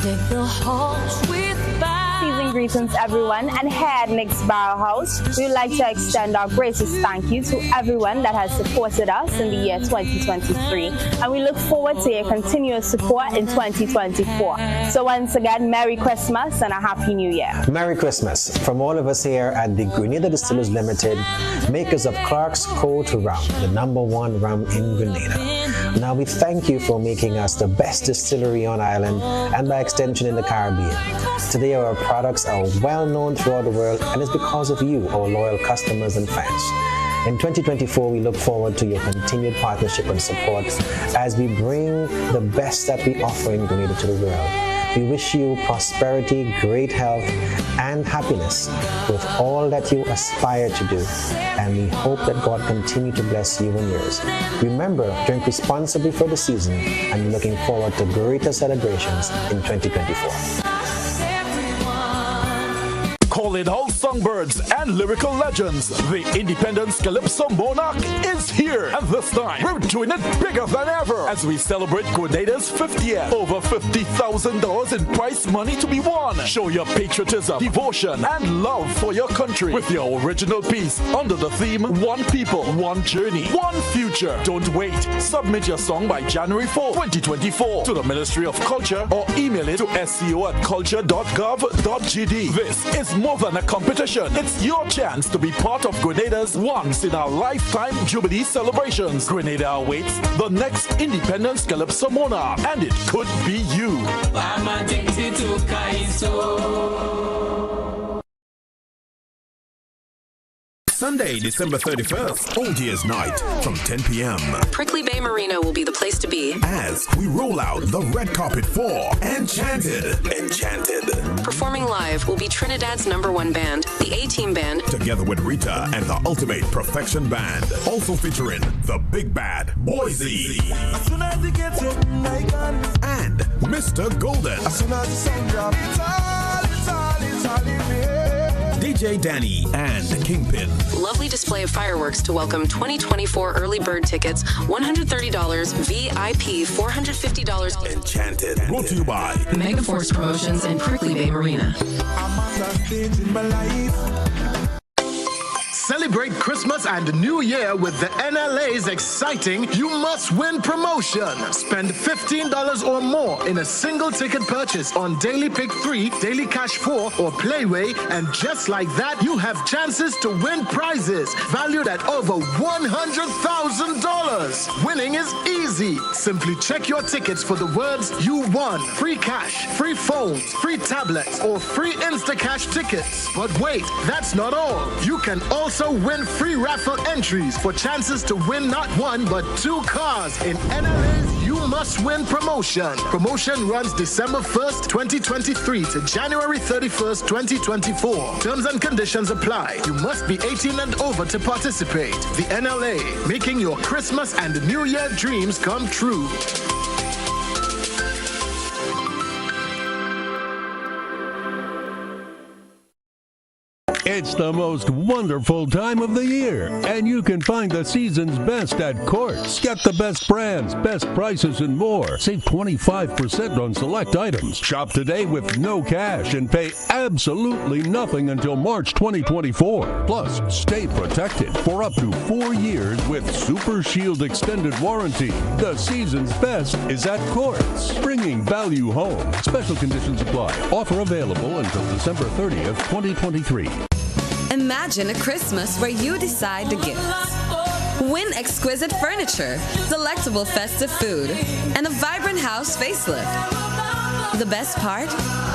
[SPEAKER 26] Deck the halls with
[SPEAKER 16] season greetings, everyone, and here at Nick's Barrel House, we would like to extend our greatest thank you to everyone that has supported us in the year 2023, and we look forward to your continuous support in 2024. So once again, Merry Christmas and a Happy New Year.
[SPEAKER 18] Merry Christmas from all of us here at the Grenada Distillers Limited, makers of Clark's Cold Rum, the #1 rum in Grenada. Now we thank you for making us the best distillery on island and by extension in the Caribbean. Today our products are well known throughout the world, and it's because of you, our loyal customers and fans. In 2024, we look forward to your continued partnership and support as we bring the best that we offer in Grenada to the world. We wish you prosperity, great health, and happiness with all that you aspire to do. And we hope that God continue to bless you and yours. Remember, drink responsibly for the season, and we're looking forward to greater celebrations in 2024.
[SPEAKER 19] Call in all songbirds and lyrical legends. The Independence Calypso Monarch is here. And this time, we're doing it bigger than ever as we celebrate Grenada's 50th. Over $50,000 in prize money to be won. Show your patriotism, devotion, and love for your country with your original piece under the theme One People, One Journey, One Future. Don't wait. Submit your song by January 4, 2024 to the Ministry of Culture or email it to sco@culture.gov.gd. This is more than a competition. It's your chance to be part of Grenada's once-in-a-lifetime Jubilee celebrations. Grenada awaits the next Independence Calypso Monarch, and it could be you.
[SPEAKER 20] I'm addicted to Kaiso.
[SPEAKER 22] Sunday, December 31st, Old Year's Night from 10 p.m.
[SPEAKER 21] Prickly Bay Marina will be the place to be
[SPEAKER 22] as we roll out the red carpet for Enchanted.
[SPEAKER 21] Performing live will be Trinidad's #1 band, the A-Team Band,
[SPEAKER 22] together with Rita and the Ultimate Perfection Band. Also featuring the Big Bad Boise and Mr. Golden. DJ Danny and Kingpin.
[SPEAKER 21] Lovely display of fireworks to welcome 2024 early bird tickets, $130, VIP $450.
[SPEAKER 22] Enchanted. Brought to you by
[SPEAKER 21] Megaforce Promotions and Prickly Bay Marina.
[SPEAKER 25] Celebrate Christmas and New Year with the NLA's exciting You Must Win promotion. Spend $15 or more in a single ticket purchase on Daily Pick 3, Daily Cash 4, or Playway, and just like that, you have chances to win prizes valued at over $100,000. Winning is easy. Simply check your tickets for the words you won. Free cash, free phones, free tablets, or free Instacash tickets. But wait, that's not all. You can also win free raffle entries for chances to win not one but 2 cars in NLA's You Must Win promotion. Promotion runs December 1st, 2023 to January 31st, 2024. Terms and conditions apply. You must be 18 and over to participate. The NLA, making your Christmas and New Year dreams come true.
[SPEAKER 26] It's the most wonderful time of the year, and you can find the season's best at Courts. Get the best brands, best prices, and more. Save 25% on select items. Shop today with no cash and pay absolutely nothing until March 2024. Plus, stay protected for up to 4 years with Super Shield Extended Warranty. The season's best is at Courts, bringing value home. Special conditions apply. Offer available until December 30th, 2023.
[SPEAKER 27] Imagine a Christmas where you decide the gifts. Win exquisite furniture, delectable festive food, and a vibrant house facelift. The best part?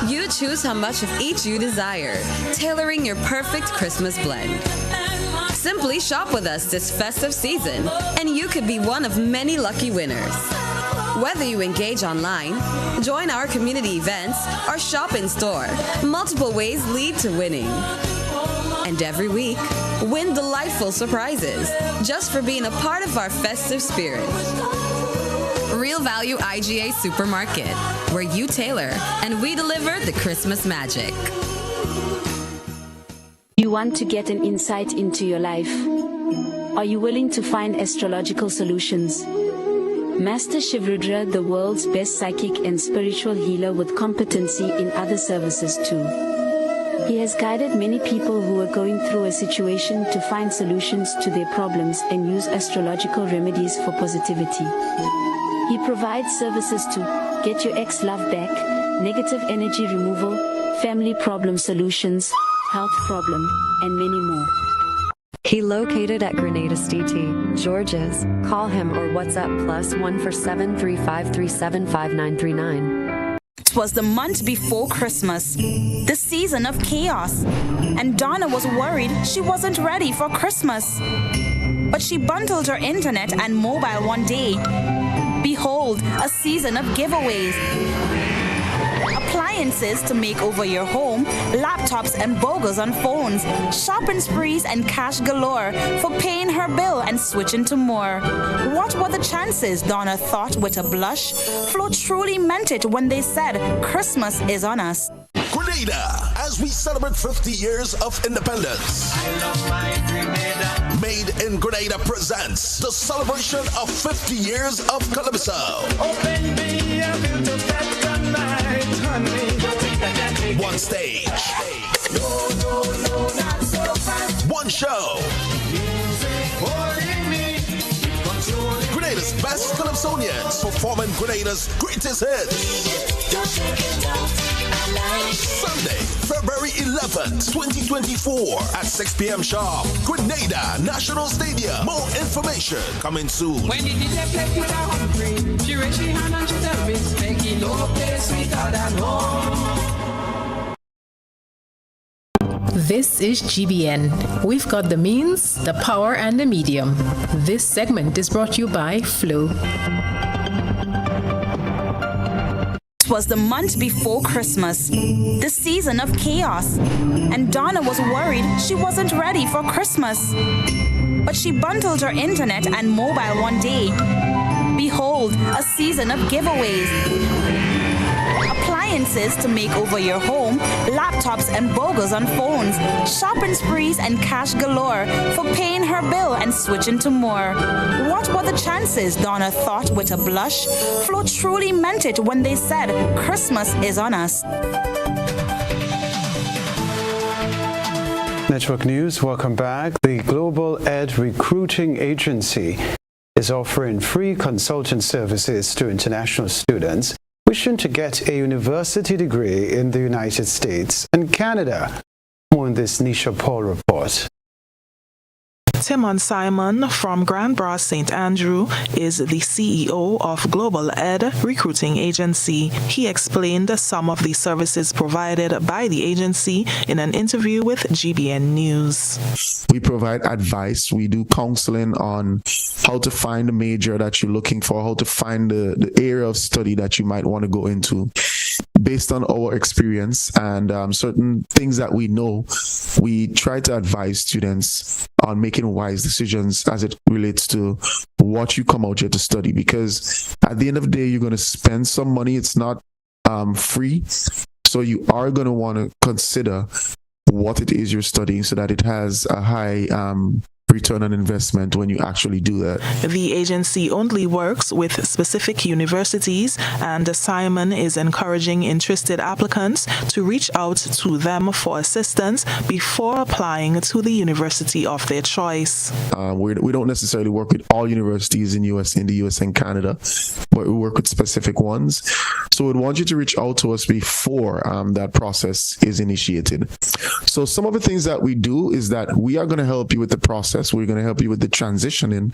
[SPEAKER 27] You choose how much of each you desire, tailoring your perfect Christmas blend. Simply shop with us this festive season, and you could be one of many lucky winners. Whether you engage online, join our community events, or shop in store, multiple ways lead to winning. And every week, win delightful surprises just for being a part of our festive spirit. Real Value IGA Supermarket, where you tailor and we deliver the Christmas magic.
[SPEAKER 28] You want to get an insight into your life? Are you willing to find astrological solutions? Master Shivrudra, the world's best psychic and spiritual healer with competency in other services too. He has guided many people who are going through a situation to find solutions to their problems and use astrological remedies for positivity. He provides services to get your ex-love back, negative energy removal, family problem solutions, health problem, and many more.
[SPEAKER 1] He located at Grenada CT, George's. Call him or WhatsApp +1 for 735375939.
[SPEAKER 2] It was the month before Christmas, the season of chaos, and Donna was worried she wasn't ready for Christmas. But she bundled her internet and mobile one day. Behold, a season of giveaways. Appliances to make over your home, laptops and BOGOs on phones, shopping sprees and cash galore for paying her bill and switching to more. What were the chances, Donna thought with a blush? Flo truly meant it when they said Christmas is on us.
[SPEAKER 5] Grenada, as we celebrate 50 years of independence.
[SPEAKER 20] I love my Grenada.
[SPEAKER 5] Made in Grenada presents the celebration of 50 years of Calypso.
[SPEAKER 20] Open me a bill to spend the night, honey.
[SPEAKER 5] One stage.
[SPEAKER 20] No, not so fast.
[SPEAKER 5] One show.
[SPEAKER 20] Music holding me. Controlling.
[SPEAKER 5] Grenada's best Calypsonians performing Grenada's greatest hits. Sunday, February 11th, 2024 at 6 p.m. sharp. Grenada National Stadium. More information coming soon.
[SPEAKER 20] When the DJ play with a hungry, she raise her hand and she tell me, making no place sweeter than home.
[SPEAKER 4] This is GBN. We've got the means, the power, and the medium. This segment is brought to you by Flo.
[SPEAKER 2] It was the month before Christmas, the season of chaos, and Donna was worried she wasn't ready for Christmas. But she bundled her internet and mobile one day. Behold, a season of giveaways. Appliances to make over your home, laptops and BOGOs on phones, shopping sprees and cash galore for paying her bill and switching to more. What were the chances, Donna thought with a blush? Flo truly meant it when they said Christmas is on us.
[SPEAKER 3] Network News, welcome back. The Global Ed Recruiting Agency is offering free consultant services to international students wishing to get a university degree in the United States and Canada. More in this Nisha Paul report.
[SPEAKER 10] Timon Simon from Grand Bras St. Andrew is the CEO of Global Ed Recruiting Agency. He explained some of the services provided by the agency in an interview with GBN News.
[SPEAKER 11] We provide advice. We do counseling on how to find a major that you're looking for, how to find the area of study that you might want to go into. Based on our experience and certain things that we know, we try to advise students on making wise decisions as it relates to what you come out here to study, because at the end of the day, you're going to spend some money. It's not free. So you are going to want to consider what it is you're studying so that it has a high return on investment when you actually do that.
[SPEAKER 10] The agency only works with specific universities, and Simon is encouraging interested applicants to reach out to them for assistance before applying to the university of their choice.
[SPEAKER 11] We don't necessarily work with all universities in the US and Canada, but we work with specific ones. So we'd want you to reach out to us before that process is initiated. So some of the things that we do is that we are going to help you with the process. We're going to help you with the transitioning,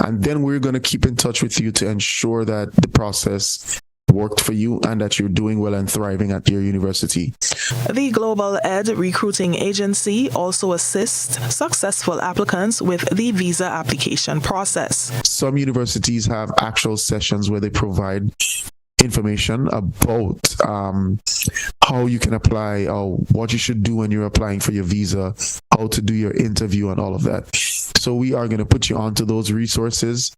[SPEAKER 11] and then we're going to keep in touch with you to ensure that the process worked for you and that you're doing well and thriving at your university.
[SPEAKER 10] The Global Ed Recruiting Agency also assists successful applicants with the visa application process.
[SPEAKER 11] Some universities have actual sessions where they provide information about how you can apply, or what you should do when you're applying for your visa, how to do your interview and all of that. So we are going to put you onto those resources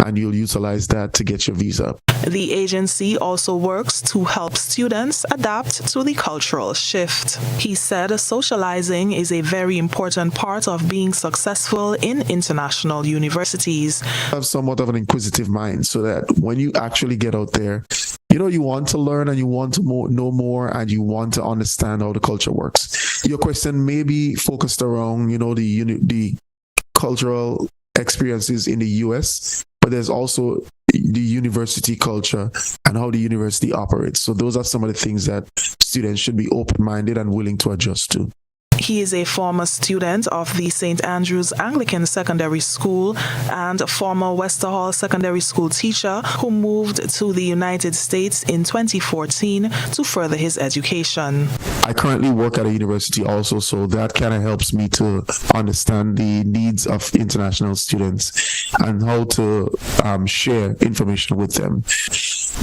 [SPEAKER 11] and you'll utilize that to get your visa.
[SPEAKER 10] The agency also works to help students adapt to the cultural shift. He said socializing is a very important part of being successful in international universities.
[SPEAKER 11] Have somewhat of an inquisitive mind so that when you actually get out there, you want to learn and you want to know more and you want to understand how the culture works. Your question may be focused around, the cultural experiences in the US, but there's also the university culture and how the university operates. So those are some of the things that students should be open-minded and willing to adjust to.
[SPEAKER 10] He is a former student of the St. Andrews Anglican Secondary School and a former Westerhall Secondary School teacher who moved to the United States in 2014 to further his education.
[SPEAKER 11] I currently work at a university also, so that kind of helps me to understand the needs of international students and how to share information with them.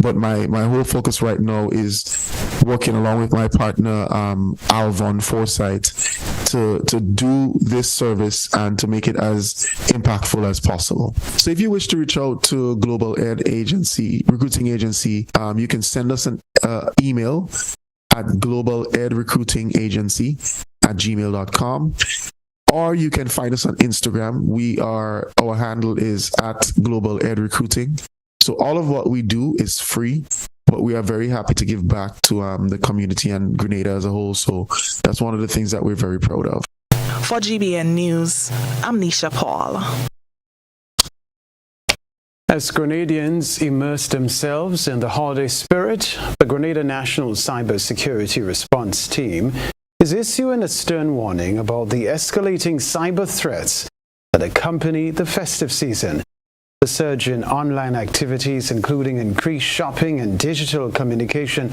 [SPEAKER 11] But my whole focus right now is working along with my partner, Alvon Forsyth, to do this service and to make it as impactful as possible. So if you wish to reach out to Global Ed Agency, recruiting agency, you can send us an email at globaledrecruitingagency@gmail.com, or you can find us on Instagram. Our handle is at Global Ed Recruiting. So all of what we do is free, but we are very happy to give back to the community and Grenada as a whole. So that's one of the things that we're very proud of.
[SPEAKER 10] For GBN News, I'm Nisha Paul.
[SPEAKER 3] As Grenadians immerse themselves in the holiday spirit, the Grenada National Cybersecurity Response Team is issuing a stern warning about the escalating cyber threats that accompany the festive season. The surge in online activities, including increased shopping and digital communication,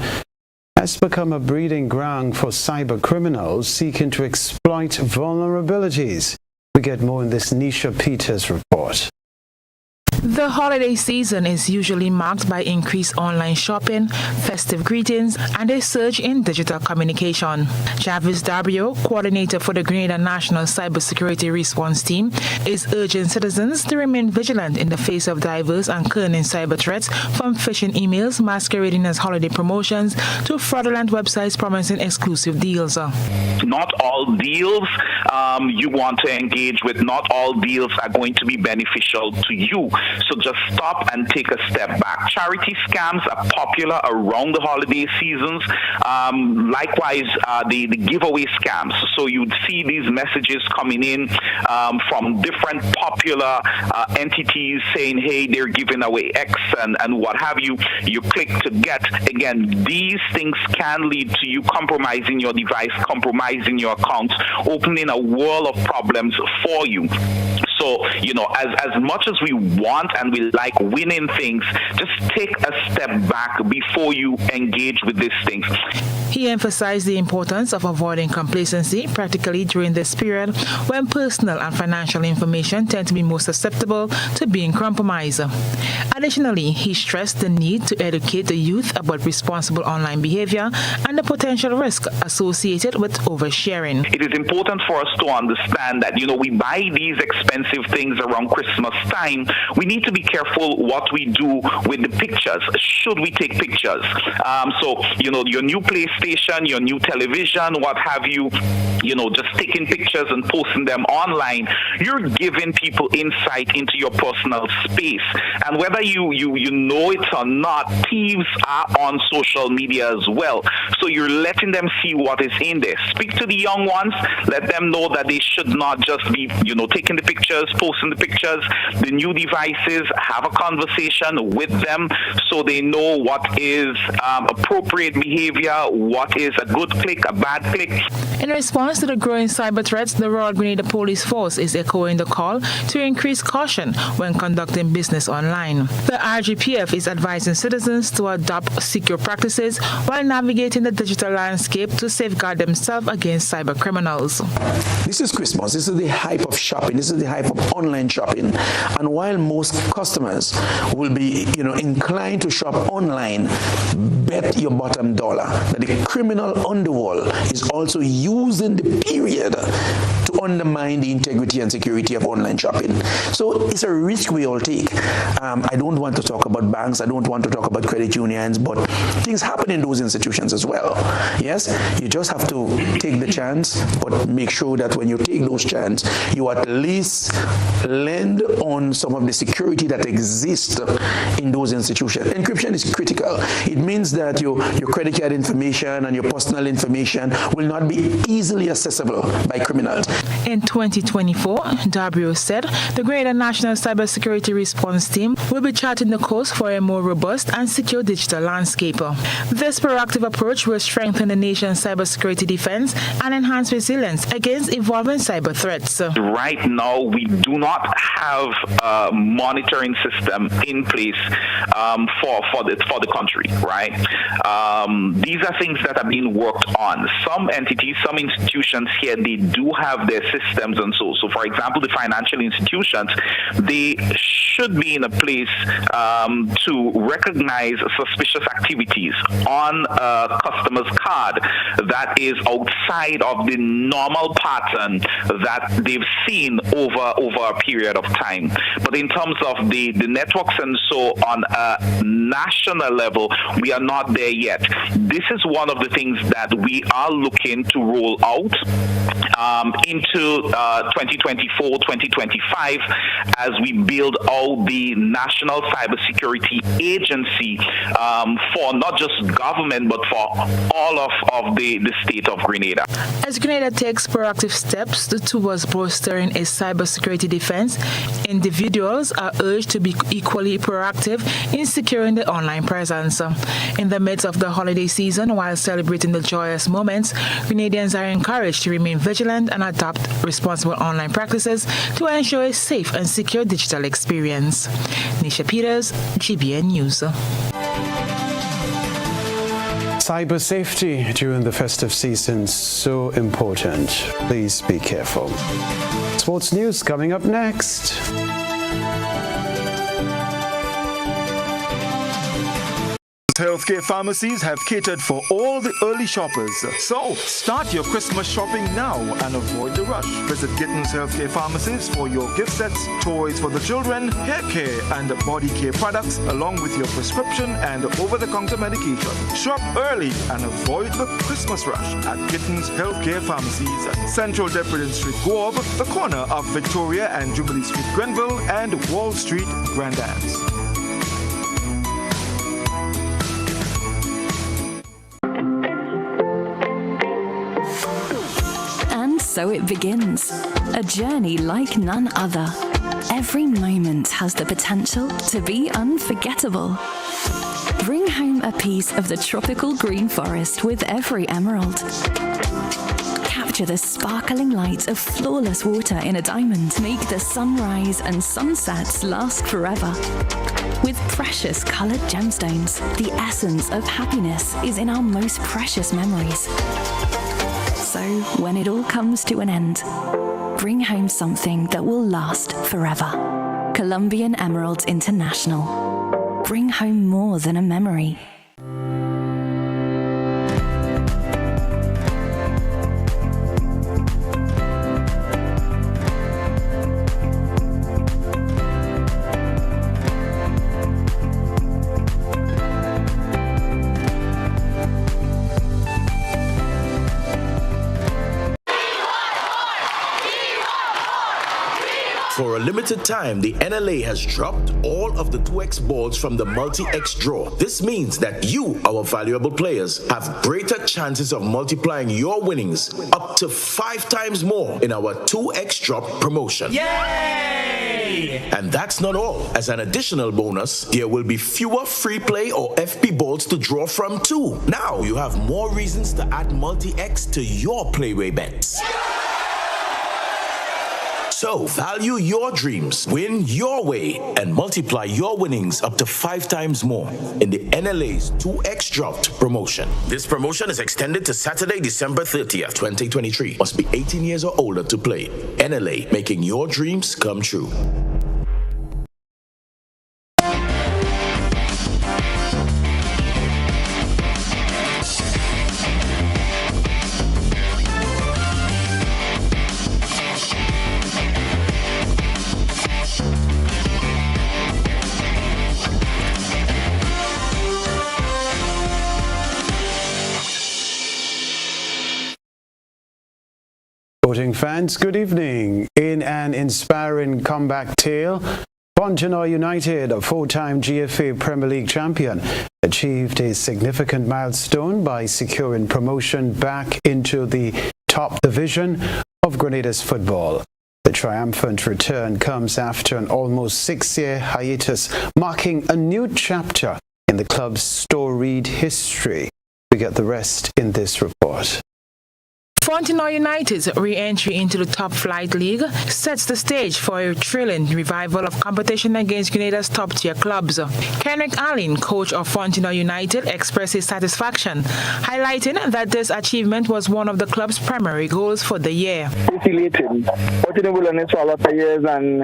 [SPEAKER 3] has become a breeding ground for cyber criminals seeking to exploit vulnerabilities. We get more in this Nisha Peters report.
[SPEAKER 6] The holiday season is usually marked by increased online shopping, festive greetings, and a surge in digital communication. Jarvis Darbio, coordinator for the Grenada National Cybersecurity Response Team, is urging citizens to remain vigilant in the face of diverse and cunning cyber threats, from phishing emails masquerading as holiday promotions to fraudulent websites promising exclusive deals.
[SPEAKER 7] Not all deals you want to engage with, not all deals are going to be beneficial to you. So just stop and take a step back. Charity scams are popular around the holiday seasons. Likewise, the giveaway scams. So you'd see these messages coming in from different popular entities saying, hey, they're giving away X and what have you. You click to get. Again, these things can lead to you compromising your device, compromising your account, opening a world of problems for you. So, as much as we want and we like winning things, just take a step back before you engage with these things.
[SPEAKER 6] He emphasized the importance of avoiding complacency, practically during this period when personal and financial information tend to be more susceptible to being compromised. Additionally, he stressed the need to educate the youth about responsible online behavior and the potential risk associated with oversharing.
[SPEAKER 7] It is important for us to understand that, we buy these expensive things around Christmas time. We need to be careful what we do with the pictures. Should we take pictures? So, your new PlayStation, your new television, what have you, just taking pictures and posting them online, you're giving people insight into your personal space. And whether you know it or not, thieves are on social media as well. So you're letting them see what is in there. Speak to the young ones. Let them know that they should not just be, taking the pictures, posting the pictures, the new devices. Have a conversation with them so they know what is appropriate behavior, what is a good click, a bad click.
[SPEAKER 6] In response to the growing cyber threats, the Royal Grenada Police Force is echoing the call to increase caution when conducting business online. The RGPF is advising citizens to adopt secure practices while navigating the digital landscape to safeguard themselves against cyber criminals.
[SPEAKER 8] This is Christmas. This is the hype of shopping. This is the hype of online shopping. And while most customers will be, inclined to shop online, bet your bottom dollar that the criminal underworld is also using the period to could undermine the integrity and security of online shopping. So it's a risk we all take. I don't want to talk about banks. I don't want to talk about credit unions, but things happen in those institutions as well. Yes, you just have to take the chance, but make sure that when you take those chances, you at least lend on some of the security that exists in those institutions. Encryption is critical. It means that your credit card information and your personal information will not be easily accessible by criminals.
[SPEAKER 6] In 2024, Dabrio said the Grenada National Cybersecurity Response Team will be charting the course for a more robust and secure digital landscape. This proactive approach will strengthen the nation's cybersecurity defense and enhance resilience against evolving cyber threats.
[SPEAKER 7] Right now, we do not have a monitoring system in place for the country, right? These are things that are being worked on. Some entities, some institutions here, they do have their systems and so. So, for example, the financial institutions, they should be in a place to recognize suspicious activities on a customer's card that is outside of the normal pattern that they've seen over a period of time. But in terms of the networks and so on a national level, we are not there yet. This is one of the things that we are looking to roll out into 2024, 2025 as we build out the National Cybersecurity Agency for not just government but for all of the state of Grenada.
[SPEAKER 6] As Grenada takes proactive steps towards bolstering its cybersecurity defense, individuals are urged to be equally proactive in securing the online presence. In the midst of the holiday season, while celebrating the joyous moments, Grenadians are encouraged to remain vigilant and adopt responsible online practices to ensure a safe and secure digital experience. Nisha Peters, GBN News.
[SPEAKER 3] Cyber safety during the festive season, so important. Please be careful. Sports news coming up next.
[SPEAKER 9] Healthcare pharmacies have catered for all the early shoppers. So, start your Christmas shopping now and avoid the rush. Visit Gittins Healthcare Pharmacies for your gift sets, toys for the children, hair care and body care products, along with your prescription and over-the-counter medication. Shop early and avoid the Christmas rush at Gittins Healthcare Pharmacies, Central Depredin Street, Guab, the corner of Victoria and Jubilee Street, Grenville, and Wall Street, Grandans.
[SPEAKER 12] So it begins, a journey like none other. Every moment has the potential to be unforgettable. Bring home a piece of the tropical green forest with every emerald. Capture the sparkling light of flawless water in a diamond. Make the sunrise and sunsets last forever. With precious colored gemstones, the essence of happiness is in our most precious memories. So, when it all comes to an end, bring home something that will last forever. Colombian Emeralds International. Bring home more than a memory.
[SPEAKER 13] For a limited time, the NLA has dropped all of the 2X balls from the multi-X draw. This means that you, our valuable players, have greater chances of multiplying your winnings up to 5 times more in our 2X drop promotion.
[SPEAKER 14] Yay!
[SPEAKER 13] And that's not all. As an additional bonus, there will be fewer free play or FP balls to draw from too. Now you have more reasons to add multi-X to your playway bets. So, value your dreams, win your way, and multiply your winnings up to 5 times more in the NLA's 2X Dropped promotion. This promotion is extended to Saturday, December 30th, 2023. Must be 18 years or older to play. NLA, making your dreams come true.
[SPEAKER 3] Sporting fans, good evening. In an inspiring comeback tale, Fontenoy United, a four-time GFA Premier League champion, achieved a significant milestone by securing promotion back into the top division of Grenada's football. The triumphant return comes after an almost 6-year hiatus, marking a new chapter in the club's storied history. We get the rest in this report.
[SPEAKER 6] Fontenoy United's re-entry into the top flight league sets the stage for a thrilling revival of competition against Grenada's top-tier clubs. Kenroy Allen, coach of Fontenoy United, expressed his satisfaction, highlighting that this achievement was one of the club's primary goals for the year.
[SPEAKER 15] It's elating. Fontenoy will run it for a lot of years, and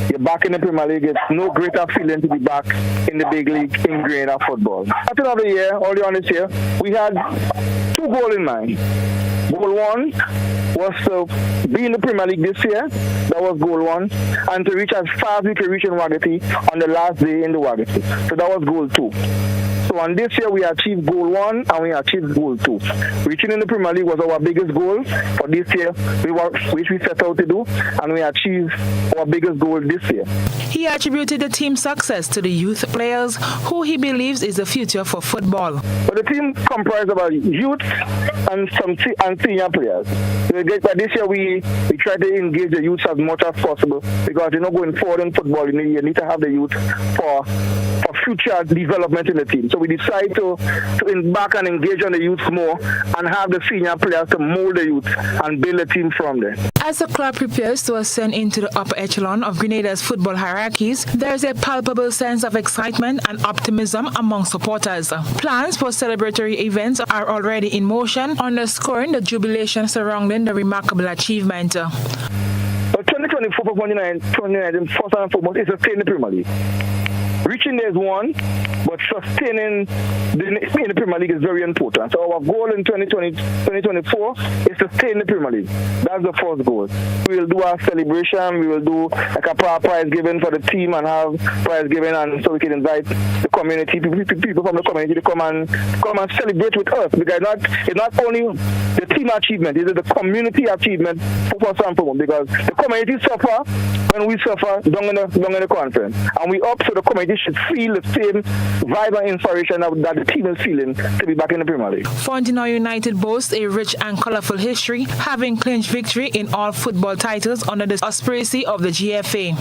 [SPEAKER 15] you're back in the Premier League. It's no greater feeling to be back in the big league in Grenada football. At the end of the year, early on this year, we had two goals in mind. Goal one was to be in the Premier League this year. That was goal one. And to reach as far as we could reach in Wagati on the last day in the Wagati. So that was goal two. So on this year, we achieved goal one and we achieved goal two. Reaching in the Premier League was our biggest goal for this year, which we set out to do, and we achieved our biggest goal this year.
[SPEAKER 6] He attributed the team's success to the youth players, who he believes is the future for football.
[SPEAKER 15] But the team comprised of youth and senior players. But this year, we try to engage the youth as much as possible, because going forward in football, you need to have the youth for future development in the team. So we decide to embark and engage on the youth more and have the senior players to mold the youth and build a team from there.
[SPEAKER 6] As the club prepares to ascend into the upper echelon of Grenada's football hierarchies, there is a palpable sense of excitement and optimism among supporters. Plans for celebratory events are already in motion, underscoring the jubilation surrounding the remarkable achievement.
[SPEAKER 15] 2024 for 2019, first and foremost, is to stay in the Premier League. Reaching there is one, but sustaining in the Premier League is very important. So our goal in 2024 is to stay in the Premier League. That's the first goal. We will do our celebration. We will do like a prize giving for the team and have prize giving, and so we can invite the community, people from the community to come and celebrate with us. Because it's not only the team achievement, it is the community achievement for some people, because the community suffer when we suffer down in the conference, and we up so the community should feel the same vibe and inspiration that the team is feeling to be back in the Premier League.
[SPEAKER 6] Fontenoy United boasts a rich and colourful history, having clinched victory in all football titles under the auspice of the GFA.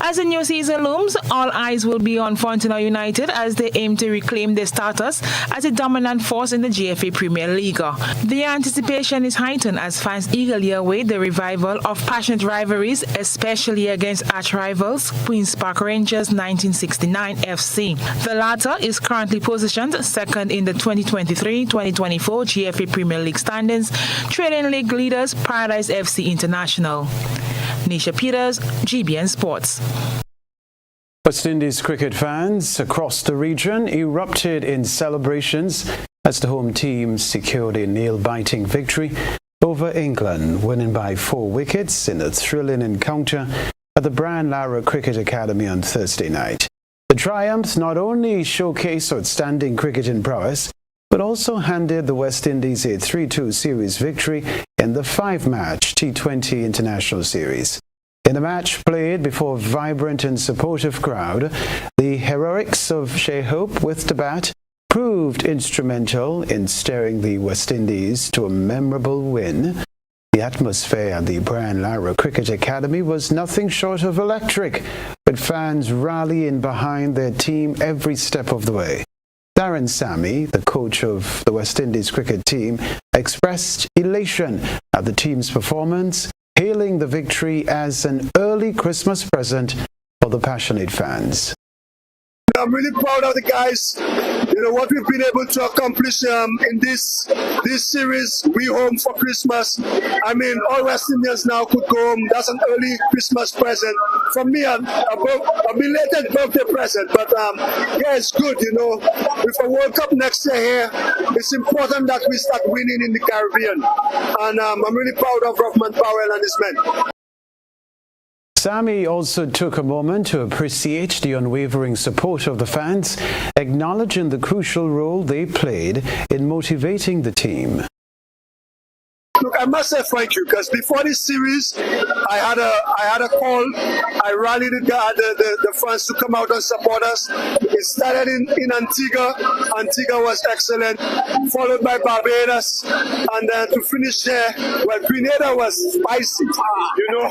[SPEAKER 6] As the new season looms, all eyes will be on Fontenoy United as they aim to reclaim their status as a dominant force in the GFA Premier League. The anticipation is heightened as fans eagerly await the revival of passionate rivalries, especially against arch-rivals Queen's Park Rangers 1969 FC. The latter is currently positioned second in the 2023-2024 GFA Premier League standings, trailing league leaders Paradise FC International. Nisha Peters, GBN Sports.
[SPEAKER 3] West Indies cricket fans across the region erupted in celebrations as the home team secured a nail-biting victory over England, winning by 4 wickets in a thrilling encounter at the Brian Lara Cricket Academy on Thursday night. The triumphs not only showcased outstanding cricketing prowess, but also handed the West Indies a 3-2 series victory in the 5-match T20 International Series. In a match played before a vibrant and supportive crowd, the heroics of Shea Hope with the bat proved instrumental in steering the West Indies to a memorable win. The atmosphere at the Brian Lara Cricket Academy was nothing short of electric, with fans rallying behind their team every step of the way. Darren Sammy, the coach of the West Indies cricket team, expressed elation at the team's performance, hailing the victory as an early Christmas present for the passionate fans.
[SPEAKER 16] I'm really proud of the guys. What we've been able to accomplish in this series. We home for Christmas. I mean, all West Indians now could go home. That's an early Christmas present. For me, a belated birthday present. But yeah, it's good, With a World Cup next year here, it's important that we start winning in the Caribbean. And I'm really proud of Ruffman Powell and his men.
[SPEAKER 3] Sammy also took a moment to appreciate the unwavering support of the fans, acknowledging the crucial role they played in motivating the team.
[SPEAKER 16] Look, I must say thank you, because before this series, I had a call. I rallied the fans to come out and support us. It started in Antigua. Antigua was excellent, followed by Barbados, and then to finish there, well, Grenada was spicy, you know,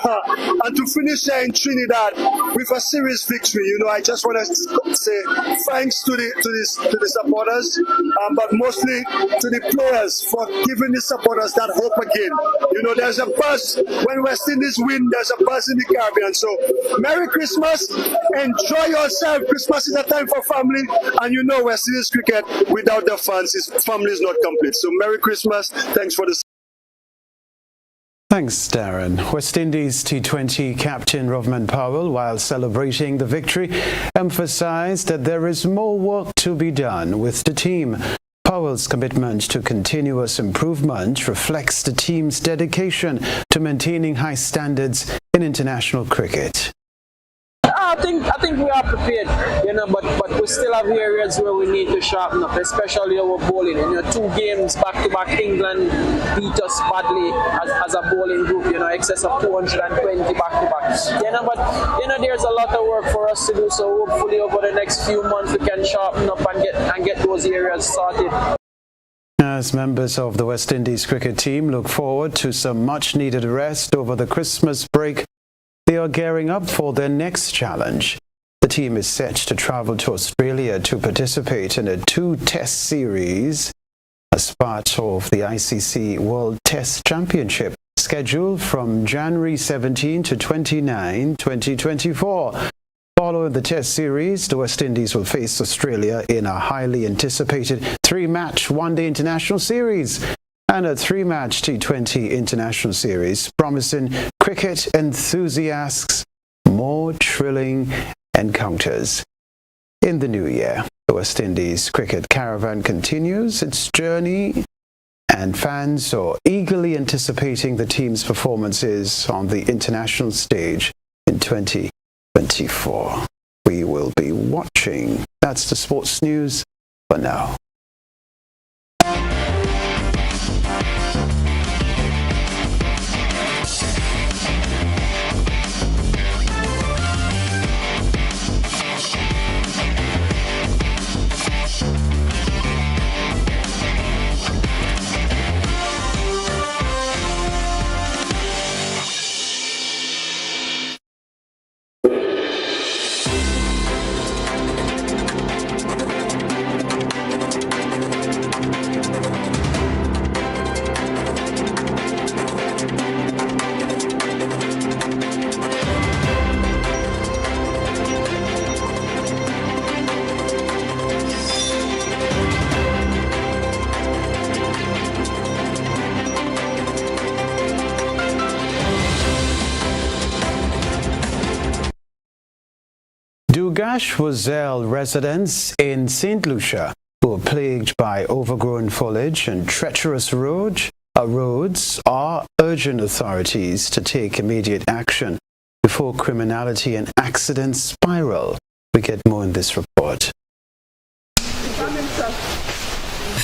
[SPEAKER 16] and to finish there in Trinidad with a series victory. You know, I just want to say thanks to the supporters, but mostly to the players for giving the supporters that hope again. You know, there's a buzz when West Indies win. There's a buzz in the Caribbean. So, Merry Christmas. Enjoy yourself. Christmas is a time for family, and you know West Indies cricket without the fans, family is not complete. So, Merry Christmas. Thanks for the.
[SPEAKER 3] Thanks, Darren. West Indies T20 captain Rovman Powell, while celebrating the victory, emphasized that there is more work to be done with the team. Powell's commitment to continuous improvement reflects the team's dedication to maintaining high standards in international cricket.
[SPEAKER 17] I think we are prepared, you know, but we still have areas where we need to sharpen up, especially our bowling. You know, 2 games back-to-back, England beat us badly as a bowling group, you know, excess of 220 back-to-back. You know, but, you know, there's a lot of work for us to do, so hopefully over the next few months we can sharpen up and get those areas sorted.
[SPEAKER 3] As members of the West Indies cricket team look forward to some much-needed rest over the Christmas break, they are gearing up for their next challenge. The team is set to travel to Australia to participate in a 2-test series as part of the ICC World Test Championship, scheduled from January 17 to 29, 2024. Following the Test series, the West Indies will face Australia in a highly anticipated 3-match one-day international series and a 3-match T20 international series, promising cricket enthusiasts more thrilling encounters. In the new year, the West Indies cricket caravan continues its journey, and fans are eagerly anticipating the team's performances on the international stage in 2024. We will be watching. That's the sports news for now. Dugash-Wazelle residents in St. Lucia who are plagued by overgrown foliage and treacherous roads are urging authorities to take immediate action before criminality and accidents spiral. We get more in this report.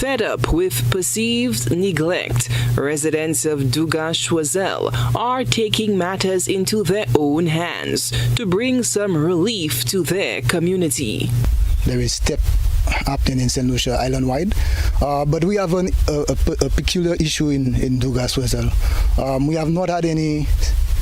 [SPEAKER 18] Fed up with perceived neglect, residents of Dugash-Wazelle are taking matters into their own hands to bring some relief to their community.
[SPEAKER 19] There is step happening in St. Lucia island-wide, but we have a peculiar issue in Dugash-Wazelle. We have not had any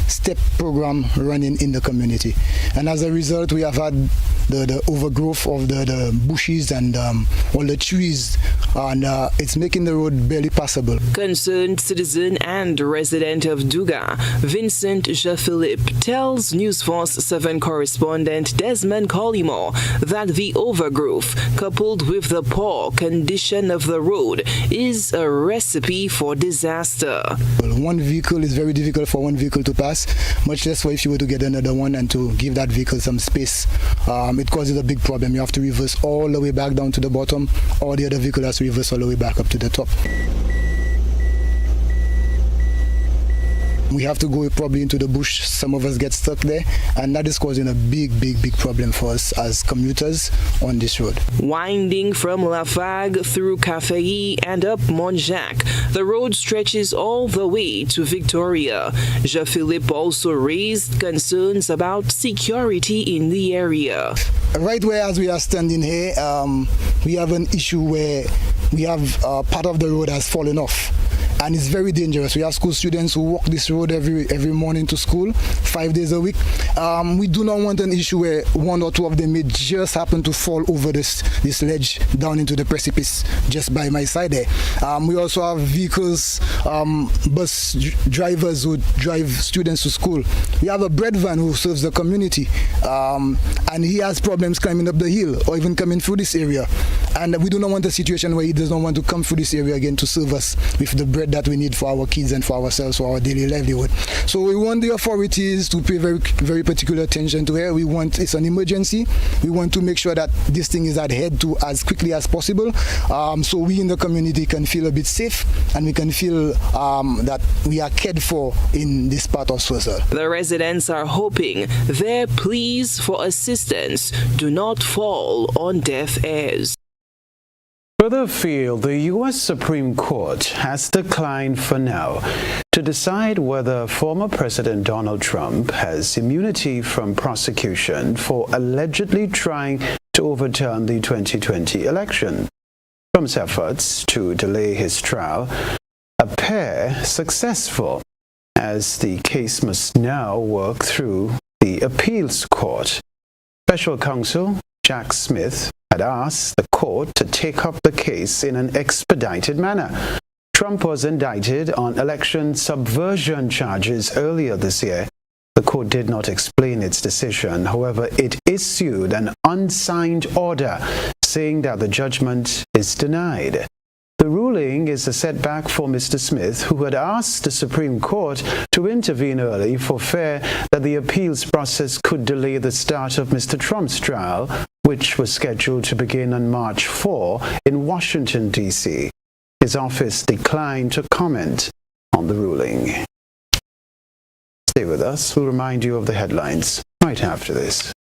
[SPEAKER 19] step program running in the community, and as a result we have had the overgrowth of the bushes and all the trees, and it's making the road barely passable.
[SPEAKER 18] Concerned citizen and resident of Duga, Vincent Jean-Philippe, tells News Force 7 correspondent Desmond Collymore that the overgrowth, coupled with the poor condition of the road, is a recipe for disaster.
[SPEAKER 19] Well, one vehicle is very difficult for one vehicle to pass, much less for if you were to get another one and to give that vehicle some space. It causes a big problem. You have to reverse all the way back down to the bottom, or the other vehicle has to reverse all the way back up to the top. We have to go probably into the bush. Some of us get stuck there, and that is causing a big problem for us as commuters on this road.
[SPEAKER 18] Winding from Lafargue through Caféi and up Montjacques, the road stretches all the way to Victoria. Jean-Philippe also raised concerns about security in the area.
[SPEAKER 19] Right where as we are standing here, we have an issue where we have part of the road has fallen off. And it's very dangerous. We have school students who walk this road every morning to school, 5 days a week. We do not want an issue where one or two of them may just happen to fall over this ledge down into the precipice just by my side there. We also have vehicles, bus drivers who drive students to school. We have a bread van who serves the community, and he has problems climbing up the hill or even coming through this area. And we do not want a situation where he does not want to come through this area again to serve us with the bread that we need for our kids and for ourselves, for our daily livelihood. So we want the authorities to pay very particular attention to it. It's an emergency. We want to make sure that this thing is adhered to as quickly as possible, so we in the community can feel a bit safe and we can feel that we are cared for in this part of Swaziland.
[SPEAKER 18] The residents are hoping their pleas for assistance do not fall on deaf ears.
[SPEAKER 3] Further afield, the U.S. Supreme Court has declined for now to decide whether former President Donald Trump has immunity from prosecution for allegedly trying to overturn the 2020 election. Trump's efforts to delay his trial appear successful, as the case must now work through the appeals court. Special counsel Jack Smith had asked the court to take up the case in an expedited manner. Trump was indicted on election subversion charges earlier this year. The court did not explain its decision. However, it issued an unsigned order saying that the judgment is denied. The ruling is a setback for Mr. Smith, who had asked the Supreme Court to intervene early for fear that the appeals process could delay the start of Mr. Trump's trial, which was scheduled to begin on March 4 in Washington, D.C. His office declined to comment on the ruling. Stay with us. We'll remind you of the headlines right after this.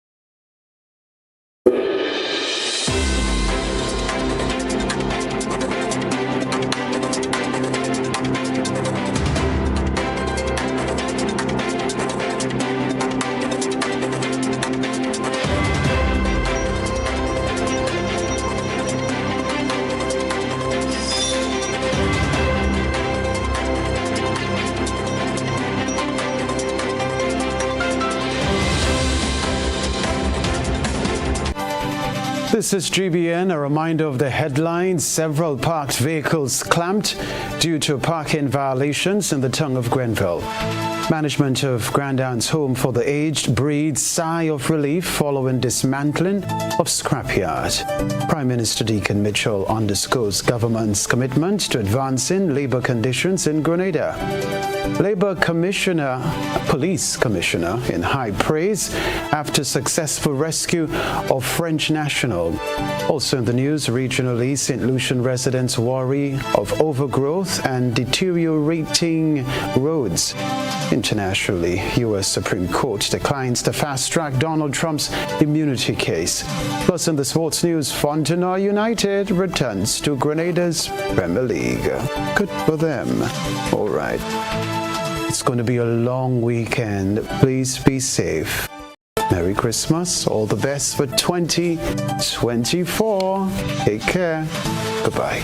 [SPEAKER 3] This is GBN. A reminder of the headlines. Several parked vehicles clamped due to parking violations in the tongue of Grenville. Management of Grandaunt's Home for the Aged breathes sigh of relief following dismantling of scrapyard. Prime Minister Deacon Mitchell underscores government's commitment to advancing labor conditions in Grenada. Labor Commissioner, Police Commissioner in high praise after successful rescue of French national. Also in the news, regionally, St. Lucian residents worry of overgrowth and deteriorating roads. Internationally, U.S. Supreme Court declines to fast-track Donald Trump's immunity case. Plus, in the sports news, Fontana United returns to Grenada's Premier League. Good for them. All right. It's going to be a long weekend. Please be safe. Merry Christmas. All the best for 2024. Take care. Goodbye.